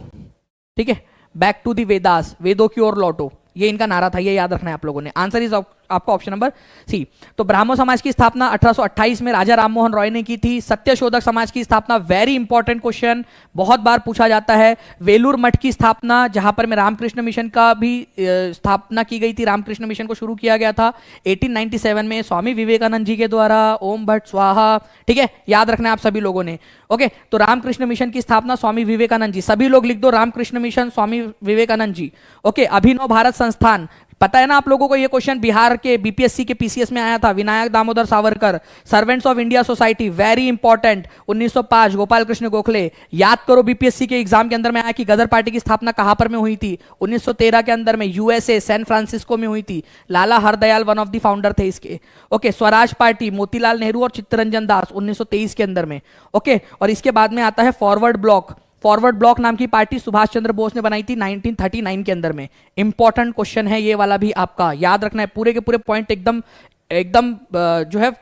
[SPEAKER 1] ठीक है, बैक टू द वेदास, वेदों की ओर लौटो, ये इनका नारा था, ये याद रखना है आप लोगों ने। आंसर इज आपका ऑप्शन नंबर सी। तो ब्राह्मण समाज की स्थापना 1828 में राजा राममोहन रॉय ने की थी। सत्यशोधक समाज की स्थापना, वेरी इंपॉर्टेंट क्वेश्चन, बहुत बार पूछा जाता है। वेलूर मठ की स्थापना, जहां पर में रामकृष्ण मिशन का भी स्थापना की गई थी, रामकृष्ण मिशन को शुरू किया गया था 1897 में स्वामी विवेकानंद जी के द्वारा। ओम भट्ट स्वाहा, ठीक है, याद रखना है आप सभी लोगों ने। ओके, तो रामकृष्ण मिशन की स्थापना स्वामी विवेकानंद जी, सभी लोग लिख दो रामकृष्ण मिशन स्वामी विवेकानंद जी। ओके, अभिनव भारत संस्थान, पता है ना आप लोगों को ये क्वेश्चन बिहार के बीपीएससी के पीसीएस में आया था, Vinayak Damodar Savarkar. Servants of India society, very important, 1905 Gopal Krishna Gokhale. याद करो बीपीएससी के एग्जाम के अंदर में आया कि गदर पार्टी की स्थापना कहां पर में हुई थी? 1913 के अंदर में यूएसए सैन फ्रांसिस्को में हुई थी। Lala Hardayal one of the founder थे इसके। ओके, स्वराज पार्टी, मोतीलाल नेहरू और चित्तरंजन दास, 1923 के अंदर में। ओके, और इसके बाद में आता है फॉरवर्ड ब्लॉक। फॉरवर्ड ब्लॉक नाम की पार्टी सुभाष चंद्र बोस ने बनाई थी 1939 के अंदर में। इंपॉर्टेंट क्वेश्चन है ये वाला भी, आपका याद रखना है। पूरे के पूरे पॉइंट एकदम एकदम जो है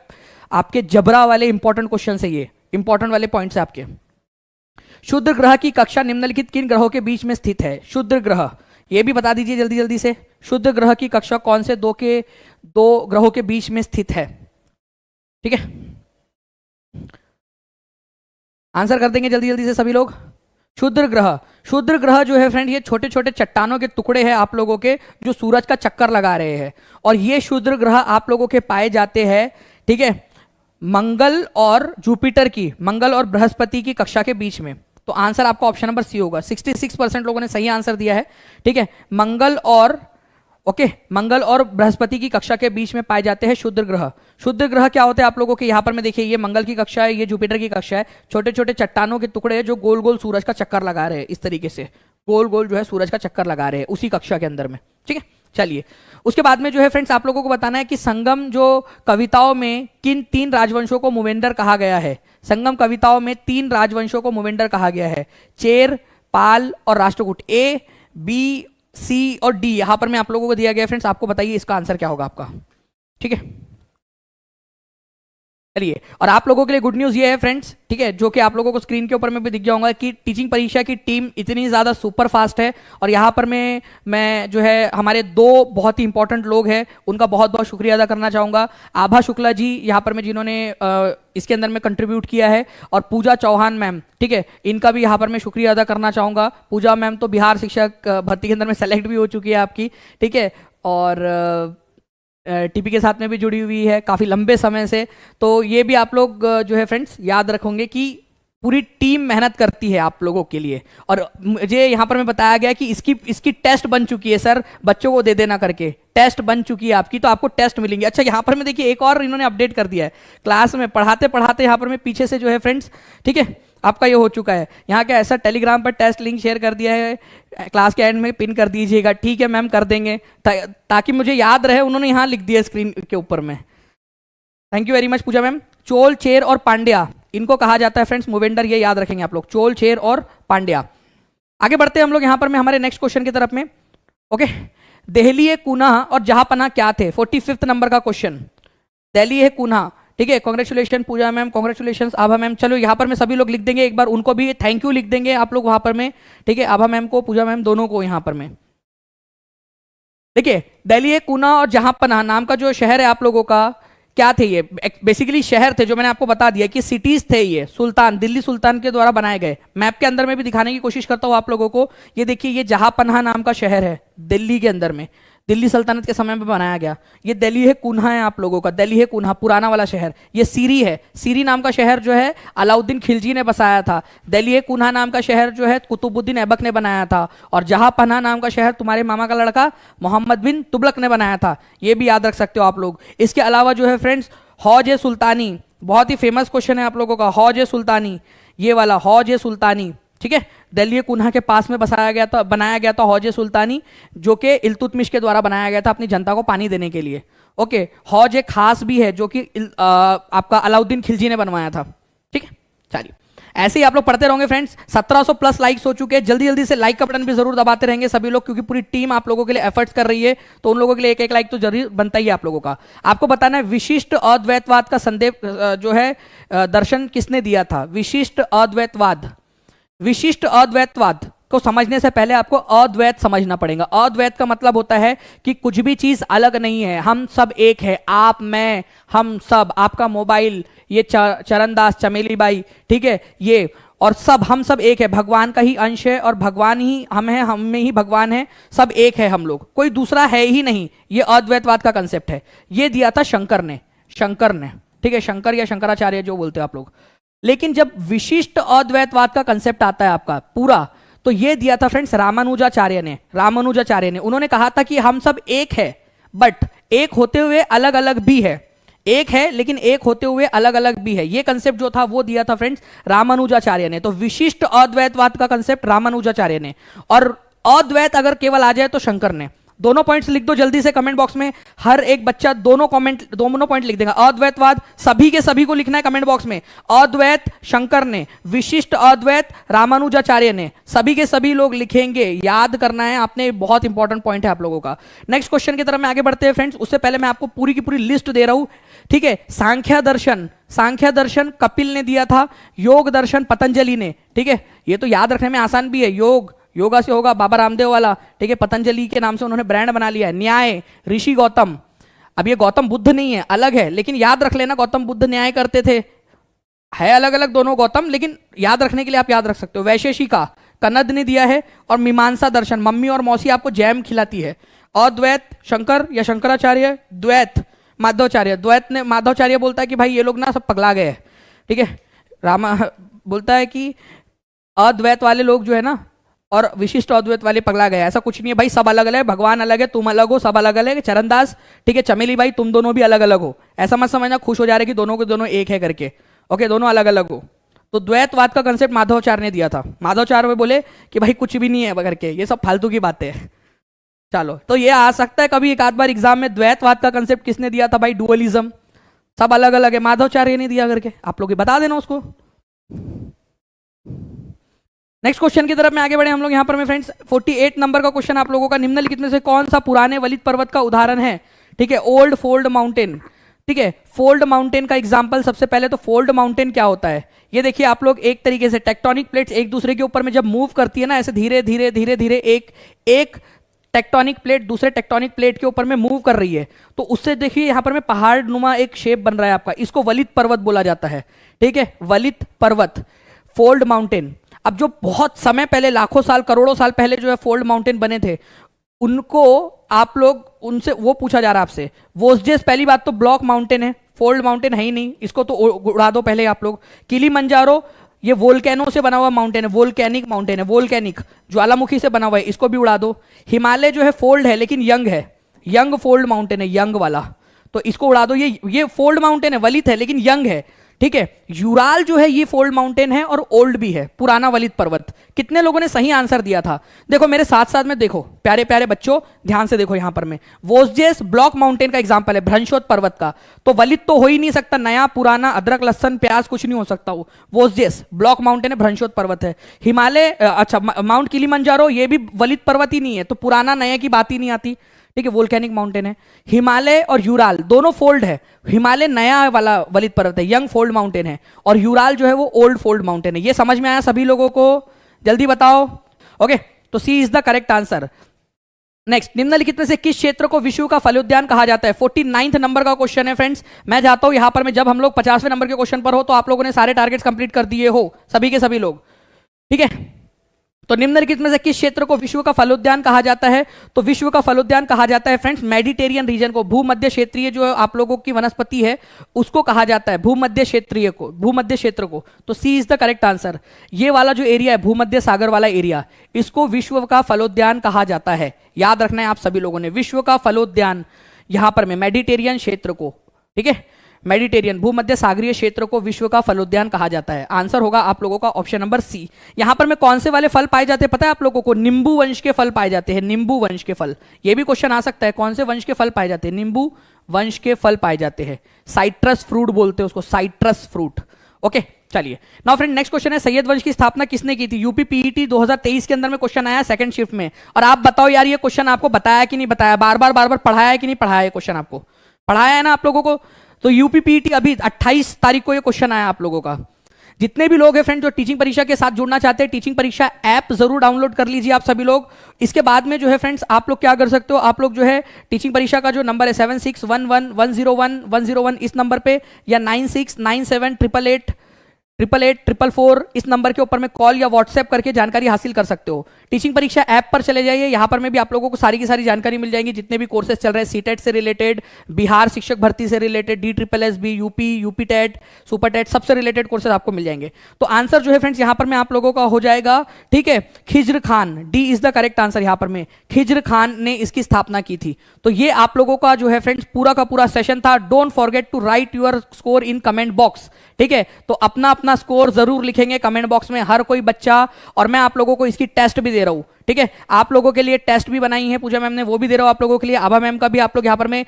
[SPEAKER 1] आपके जबरा वाले इंपॉर्टेंट क्वेश्चन है, ये इंपॉर्टेंट वाले पॉइंट्स है आपके। शुद्र ग्रह की कक्षा निम्नलिखित किन ग्रहों के बीच में स्थित है? शुद्र ग्रह, ये भी बता दीजिए जल्दी जल्दी से। शुद्र ग्रह की कक्षा कौन से दो ग्रहों के बीच में स्थित है? ठीक है, आंसर कर देंगे जल्दी जल्दी से सभी लोग। क्षुद्र ग्रह, क्षुद्र ग्रह जो है फ्रेंड, ये छोटे छोटे चट्टानों के टुकड़े हैं आप लोगों के, जो सूरज का चक्कर लगा रहे हैं, और ये क्षुद्र ग्रह आप लोगों के पाए जाते हैं, ठीक है, मंगल और जुपिटर की, मंगल और बृहस्पति की कक्षा के बीच में। तो आंसर आपका ऑप्शन नंबर सी होगा। 66% लोगों ने सही आंसर दिया है, ठीक है। मंगल और मंगल और बृहस्पति की कक्षा के बीच में पाए जाते हैं क्षुद्र ग्रह। क्षुद्र ग्रह क्या होते हैं आप लोगों के? यहाँ पर मैं देखिए, ये मंगल की कक्षा है, ये जुपिटर की कक्षा है। छोटे छोटे चट्टानों के टुकड़े हैं जो गोल गोल सूरज का चक्कर लगा रहे हैं, इस तरीके से गोल गोल जो है सूरज का चक्कर लगा रहे हैं उसी कक्षा के अंदर में, ठीक है। चलिए, उसके बाद में जो है फ्रेंड्स आप लोगों को बताना है कि संगम जो कविताओं में किन 3 राजवंशों को मूवेंडर कहा गया है? संगम कविताओं में 3 राजवंशों को मूवेंडर कहा गया है, चेर, पाल और राष्ट्रकूट। ए, बी, सी और डी यहां पर मैं आप लोगों को दिया गया फ्रेंड्स, आपको बताइए इसका आंसर क्या होगा आपका, ठीक है। चलिए, और आप लोगों के लिए गुड न्यूज ये है फ्रेंड्स, ठीक है, जो कि आप लोगों को स्क्रीन के ऊपर में भी दिख जाऊंगा कि टीचिंग परीक्षा की टीम इतनी ज्यादा सुपर फास्ट है। और यहाँ पर मैं जो है हमारे 2 बहुत ही इंपॉर्टेंट लोग हैं, उनका बहुत बहुत शुक्रिया अदा करना चाहूंगा। आभा शुक्ला जी यहाँ पर में जिन्होंने इसके अंदर में कंट्रीब्यूट किया है, और पूजा चौहान मैम, ठीक है, इनका भी यहाँ पर मैं शुक्रिया अदा करना चाहूंगा। पूजा मैम तो बिहार शिक्षक भर्ती के अंदर में सेलेक्ट भी हो चुकी है आपकी, ठीक है, और टीपी के साथ में भी जुड़ी हुई है काफ़ी लंबे समय से। तो ये भी आप लोग जो है फ्रेंड्स याद रखोगे कि पूरी टीम मेहनत करती है आप लोगों के लिए। और मुझे यहाँ पर मैं बताया गया कि इसकी टेस्ट बन चुकी है सर, बच्चों को दे देना करके टेस्ट बन चुकी है आपकी, तो आपको टेस्ट मिलेंगे। अच्छा, यहाँ पर मैं देखिए एक और इन्होंने अपडेट कर दिया है, क्लास में पढ़ाते पढ़ाते यहाँ पर मैं पीछे से जो है फ्रेंड्स, ठीक है, आपका ये हो चुका है। यहाँ क्या ऐसा टेलीग्राम पर टेस्ट लिंक शेयर कर दिया है, क्लास के एंड में पिन कर दीजिएगा, ठीक है मैम, कर देंगे ताकि मुझे याद रहे। उन्होंने यहाँ लिख दिया स्क्रीन के ऊपर में। Thank you very much Pooja ma'am. Chola, Chera और पांड्या, इनको कहा जाता है फ्रेंड्स मूवेंडर, ये याद रखेंगे आप लोग, चोल, चेर और पांड्या। आगे बढ़ते हैं हम लोग यहाँ पर में हमारे नेक्स्ट क्वेश्चन की तरफ में। ओके, दहलीए कुनाह और जहांपनाह क्या थे? 45वां नंबर का क्वेश्चन, दहलीए कुनाह, ठीक है। कॉन्ग्रेचुलेशन पूजा मैम, कॉन्ग्रेचुलेशन आभा मैम। चलो यहाँ पर में सभी लोग लिख देंगे, एक बार उनको भी थैंक यू लिख देंगे आप लोग वहां पर में, ठीक है, आभा मैम को, पूजा मैम, दोनों को यहाँ पर में। देखिए, दहलीए कुनाह और जहांपनाह नाम का जो शहर है आप लोगों का, क्या थे ये? बेसिकली शहर थे, जो मैंने आपको बता दिया कि सिटीज थे ये, सुल्तान, दिल्ली सुल्तान के द्वारा बनाए गए। मैप के अंदर में भी दिखाने की कोशिश करता हूँ आप लोगों को। ये देखिए, ये जहांपनाह नाम का शहर है दिल्ली के अंदर में, दिल्ली सल्तनत के समय में बनाया गया। ये दिल्ली है कुन्हा है आप लोगों का, दिल्ली है कुन्हा पुराना वाला शहर। ये सीरी है, सीरी नाम का शहर जो है अलाउद्दीन खिलजी ने बसाया था। दिल्ली है कुन्हा नाम का शहर जो है कुतुबुद्दीन ऐबक ने बनाया था। और जहां पन्हा नाम का शहर तुम्हारे मामा का लड़का मोहम्मद बिन तुगलक ने बनाया था। ये भी याद रख सकते हो आप लोग। इसके अलावा जो है फ्रेंड्स हौज ए सुल्तानी, बहुत ही फेमस क्वेश्चन है आप लोगों का, हौज ए सुल्तानी, ये वाला हौज ए सुल्तानी, ठीक है, दिल्ली कुन्हा के पास में बनाया गया था हौज ए सुल्तानी, जो कि इल्तुतमिश के द्वारा बनाया गया था अपनी जनता को पानी देने के लिए। ओके, हौज ए खास भी है जो कि आपका अलाउद्दीन खिलजी ने बनवाया था। ठीक है, चलिए ऐसे ही आप लोग पढ़ते रहोगे फ्रेंड्स। 1700 प्लस लाइक्स हो चुके हैं, जल्दी जल्दी से लाइक का बटन भी जरूर दबाते रहेंगे सभी लोग, क्योंकि पूरी टीम आप लोगों के लिए एफर्ट्स कर रही है, तो उन लोगों के लिए एक एक लाइक तो जरूर बनता ही है आप लोगों का। आपको बताना है विशिष्ट अद्वैतवाद का संदेश जो है दर्शन किसने दिया था? विशिष्ट अद्वैतवाद। विशिष्ट अद्वैतवाद को समझने से पहले आपको अद्वैत समझना पड़ेगा। अद्वैत का मतलब होता है कि कुछ भी चीज अलग नहीं है, हम सब एक है, आप, मैं, हम सब, आपका मोबाइल, ये चरणदास, चमेली बाई, ठीक है, ये और सब, हम सब एक है, भगवान का ही अंश है और भगवान ही हम है, हम में ही भगवान है, सब एक है हम लोग, कोई दूसरा है ही नहीं। ये अद्वैतवाद का कंसेप्ट है। ये दिया था शंकर ने, ठीक है, शंकर या शंकराचार्य जो बोलते हैं आप लोग। लेकिन जब विशिष्ट अद्वैतवाद का कंसेप्ट आता है आपका पूरा, तो ये दिया था फ्रेंड्स रामानुजाचार्य ने। उन्होंने कहा था कि हम सब एक है, बट एक होते हुए अलग अलग भी है। एक है लेकिन एक होते हुए अलग अलग भी है। ये कंसेप्ट जो था वो दिया था फ्रेंड्स रामानुजाचार्य ने। तो विशिष्ट अद्वैतवाद का कंसेप्ट रामानुजाचार्य ने, और अद्वैत अगर केवल आ जाए तो शंकर ने। दोनों पॉइंट्स लिख दो जल्दी से कमेंट बॉक्स में। हर एक बच्चा दोनों पॉइंट लिख देगा। अद्वैतवाद सभी के सभी को लिखना है कमेंट बॉक्स में। अद्वैत शंकर ने, विशिष्ट अद्वैत रामानुजाचार्य ने, सभी के सभी लोग लिखेंगे। याद करना है आपने, बहुत इंपॉर्टेंट पॉइंट है आप लोगों का। नेक्स्ट क्वेश्चन की तरफ में आगे बढ़ते हैं फ्रेंड्स। उससे पहले मैं आपको पूरी की पूरी लिस्ट दे रहा हूं, ठीक है। सांख्य दर्शन कपिल ने दिया था, योग दर्शन पतंजलि ने, ठीक है। ये तो याद रखने में आसान भी है। योगा से होगा बाबा रामदेव वाला, ठीक है, पतंजलि के नाम से उन्होंने ब्रांड बना लिया है। न्याय ऋषि गौतम, अब ये गौतम बुद्ध नहीं है, अलग है, लेकिन याद रख लेना गौतम बुद्ध न्याय करते थे, है अलग अलग दोनों गौतम, लेकिन याद रखने के लिए आप याद रख सकते हो। वैशेषिका कनद ने दिया है, और मीमांसा दर्शन, मम्मी और मौसी आपको जैम खिलाती है। अद्वैत शंकर या शंकराचार्य, द्वैत माधवाचार्य। द्वैत ने, माधवाचार्य बोलता है कि भाई ये लोग ना सब पगला गए, ठीक है। रामा बोलता है कि अद्वैत वाले लोग जो है ना और विशिष्ट अद्वैत वाले पगला गए। ऐसा कुछ नहीं है भाई, सब अलग अलग है, भगवान अलग है, तुम अलग हो, सब अलग अलग है। चरणदास, ठीक है, चमेली भाई, तुम दोनों भी अलग अलग हो। ऐसा मत समझना खुश हो जा रहे कि दोनों के दोनों एक है करके, ओके, दोनों अलग अलग हो। तो द्वैतवाद का कंसेप्ट माधवाचार्य ने दिया था। माधवाचार्य बोले कि भाई कुछ भी नहीं है करके, ये सब फालतू की बातें है। चलो, तो ये आ सकता है कभी एक आध बार एग्जाम में, द्वैतवाद का कंसेप्ट किसने दिया था भाई? डुअलिज्म, सब अलग अलग है, माधवाचार्य ने दिया करके। आप लोग बता देना उसको। नेक्स्ट क्वेश्चन की तरफ में आगे बढ़े हम लोग। यहां पर में फ्रेंड्स 48 नंबर का क्वेश्चन आप लोगों का, निम्नलिखित में से कौन सा पुराने वलित पर्वत का उदाहरण है? ठीक है, ओल्ड फोल्ड माउंटेन, ठीक है। फोल्ड माउंटेन का एग्जांपल, सबसे पहले तो फोल्ड माउंटेन क्या होता है ये देखिए आप लोग। एक तरीके से टेक्टोनिक प्लेट्स एक दूसरे के ऊपर में जब मूव करती है ना, ऐसे धीरे धीरे धीरे धीरे एक टेक्टोनिक प्लेट दूसरे टेक्टोनिक प्लेट के ऊपर में मूव कर रही है, तो उससे देखिए यहां पर में पहाड़ नुमा एक शेप बन रहा है आपका, इसको वलित पर्वत बोला जाता है, ठीक है, वलित पर्वत, फोल्ड माउंटेन। अब जो बहुत समय पहले, लाखों साल करोड़ों साल पहले जो है फोल्ड माउंटेन बने थे, उनको आप लोग उनसे वो पूछा जा रहा है आपसे। वोस्जेस, पहली बात तो ब्लॉक माउंटेन है, फोल्ड माउंटेन है ही नहीं, इसको तो उड़ा दो पहले आप लोग। किलिमंजारो ये वोल्केनो से बना हुआ माउंटेन है, वोल्केनिक माउंटेन है, वोल्केनिक ज्वालामुखी से बना हुआ है, इसको भी उड़ा दो। हिमालय जो है फोल्ड है लेकिन यंग है, यंग फोल्ड माउंटेन है, यंग वाला, तो इसको उड़ा दो। ये फोल्ड माउंटेन है, वलित है लेकिन यंग है, ठीक है। यूराल जो है ये फोल्ड माउंटेन है और ओल्ड भी है, पुराना वलित पर्वत। कितने लोगों ने सही आंसर दिया था? देखो मेरे साथ साथ में देखो, प्यारे प्यारे बच्चों ध्यान से देखो। यहां पर में वोस्जेस ब्लॉक माउंटेन का एग्जांपल है, भ्रंशोत पर्वत का, तो वलित तो हो ही नहीं सकता, नया पुराना अदरक लहसन प्याज कुछ नहीं हो सकता वो। वोस्जेस ब्लॉक माउंटेन है, भ्रंशोत पर्वत है। हिमालय, अच्छा माउंट किलिमंजारो ये भी वलित पर्वत ही नहीं है, तो पुराना नया की बात ही नहीं आती, ठीक है, वोल्केनिक माउंटेन है। हिमालय और यूराल दोनों फोल्ड है, हिमालय नया वाला वलित पर्वत है, यंग फोल्ड माउंटेन है, और यूराल जो है वो ओल्ड फोल्ड माउंटेन है। ये समझ में आया सभी लोगों को? जल्दी बताओ। ओके, तो C is the correct answer. Next, निम्नलिखित में से किस क्षेत्र को विश्व का फलोद्यान कहा जाता है? 49 नंबर का क्वेश्चन है फ्रेंड्स। मैं चाहता हूं यहां पर में जब हम लोग 50वें नंबर के क्वेश्चन पर हो तो आप लोगों ने सारे टारगेट्स कंप्लीट कर दिए हो, सभी के सभी लोग, ठीक है। तो निम्नलिखित में से किस क्षेत्र को विश्व का फलोद्यान कहा जाता है? तो विश्व का फलोद्यान कहा जाता है फ्रेंड्स मेडिटेरियन रीजन को, भूमध्य क्षेत्रीय जो आप लोगों की वनस्पति है उसको कहा जाता है भूमध्य क्षेत्रीय को, भूमध्य क्षेत्र को। तो C is the correct answer. ये वाला जो एरिया है भूमध्य सागर वाला एरिया, इसको विश्व का फलोद्यान कहा जाता है। याद रखना है आप सभी लोगों ने, विश्व का फलोद्यान यहां पर में मेडिटेरियन क्षेत्र को, ठीक है, मेडिटेरियन भूमध्य सागरीय क्षेत्र को विश्व का फलोद्यान कहा जाता है। आंसर होगा आप लोगों का ऑप्शन नंबर सी। यहां पर में कौन से वाले फल पाए जाते हैं पता है आप लोगों को? नींबू वंश के फल पाए जाते हैं, नींबू वंश के फल। ये भी क्वेश्चन आ सकता है, कौन से वंश के फल पाए जाते हैं? नींबू वंश के फल पाए जाते हैं। साइट्रस फ्रूट बोलते हैं उसको, साइट्रस फ्रूट। ओके चलिए नाउ फ्रेंड नेक्स्ट क्वेश्चन है, सैयद वंश की स्थापना किसने की थी? यूपी पीईटी 2023 के अंदर में क्वेश्चन आया सेकंड शिफ्ट में। और आप बताओ यार ये क्वेश्चन आपको बताया कि नहीं बताया? बार बार पढ़ाया है कि नहीं पढ़ाया? क्वेश्चन आपको पढ़ाया है ना आप लोगों को? तो यूपीपीटी अभी 28 तारीख को ये क्वेश्चन आया आप लोगों का। जितने भी लोग हैं फ्रेंड जो टीचिंग परीक्षा के साथ जुड़ना चाहते हैं, टीचिंग परीक्षा ऐप जरूर डाउनलोड कर लीजिए आप सभी लोग। इसके बाद में जो है फ्रेंड्स आप लोग क्या कर सकते हो, आप लोग जो है टीचिंग परीक्षा का जो नंबर है 7611101101 इस नंबर पे, या 9697888844 इस नंबर के ऊपर में कॉल या व्हाट्सएप करके जानकारी हासिल कर सकते हो। टीचिंग परीक्षा ऐप पर चले जाइए, यहाँ पर में भी आप लोगों को सारी की सारी जानकारी मिल जाएंगी। जितने भी कोर्सेज चल रहे हैं सीटेट से रिलेटेड, बिहार शिक्षक भर्ती से related, DSSB, UP TET, super TET, सबसे रिलेटेड कोर्सेज आपको मिल जाएंगे। तो आंसर जो है फ्रेंड्स यहाँ पर में आप लोगों का हो जाएगा, ठीक है, Khizr Khan, D is the correct answer. यहाँ पर में खिज्र खान ने इसकी स्थापना की थी। तो ये आप लोगों का जो है फ्रेंड्स पूरा का पूरा सेशन था। Don't forget to write your score in comment box, ठीक है। तो अपना अपना स्कोर जरूर लिखेंगे कमेंट बॉक्स में हर कोई बच्चा। और मैं आप लोगों को इसकी टेस्ट भी दे रहा हूं, ठीक है। आप लोगों के लिए टेस्ट भी बनाई है पूजा मैम ने, वो भी दे रहा हूं आप लोगों के लिए। आभा मैम का भी आप लोग यहाँ पर में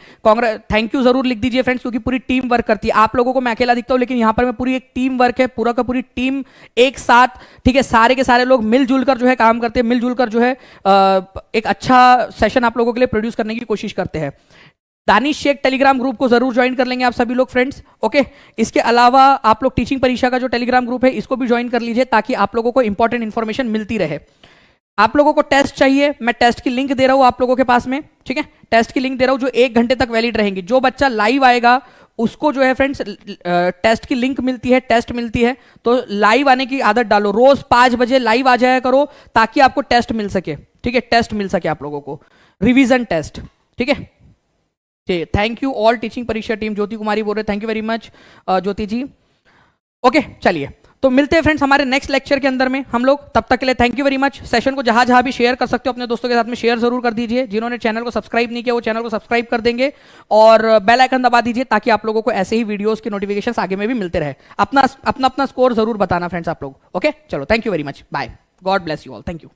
[SPEAKER 1] थैंक यू जरूर लिख दीजिए फ्रेंड्स, क्योंकि पूरी टीम वर्क करती है। आप लोगों को मैं अकेला दिखता हूं, लेकिन यहाँ पर में पूरी एक टीम वर्क है, पूरा का पूरी टीम एक साथ, ठीक है। सारे के सारे लोग मिलजुल कर जो है काम करते हैं, मिलजुल कर जो है एक अच्छा सेशन आप लोगों के लिए प्रोड्यूस करने की कोशिश करते हैं। दानिश शेख टेलीग्राम ग्रुप को जरूर ज्वाइन कर लेंगे आप सभी लोग फ्रेंड्स, ओके। इसके अलावा आप लोग टीचिंग परीक्षा का जो टेलीग्राम ग्रुप है इसको भी ज्वाइन कर लीजिए, ताकि आप लोगों को इंपॉर्टेंट इंफॉर्मेशन मिलती रहे। आप लोगों को टेस्ट चाहिए, मैं टेस्ट की लिंक दे रहा हूं आप लोगों के पास में, ठीक है। टेस्ट की लिंक दे रहा हूं जो 1 घंटे तक वैलिड रहेंगी। जो बच्चा लाइव आएगा उसको जो है फ्रेंड्स टेस्ट की लिंक मिलती है, टेस्ट मिलती है। तो लाइव आने की आदत डालो, रोज 5 बजे लाइव आ जाया करो, ताकि आपको टेस्ट मिल सके, ठीक है। टेस्ट मिल सके आप लोगों को, रिवीजन टेस्ट, ठीक है। Thank you all teaching Pariksha टीम। ज्योति कुमारी बोल रहे thank you very much Jyoti ji, okay. चलिए तो मिलते हैं फ्रेंड्स हमारे नेक्स्ट लेक्चर के अंदर में हम लोग। तब तक के लिए thank you very much. Session को जहां जहां भी शेयर कर सकते हो अपने दोस्तों के साथ में शेयर जरूर कर दीजिए। जिन्होंने चैनल को सब्सक्राइब नहीं किया वो चैनल को सब्सक्राइब कर देंगे, और बेल आइकन दबा दीजिए, ताकि आप लोगों को ऐसे ही वीडियोस की नोटिफिकेशंस आगे में भी मिलते रहे। अपना अपना स्कोर जरूर बताना फ्रेंड्स आप लोग, ओके। चलो thank you very much, bye, God bless you all, thank you.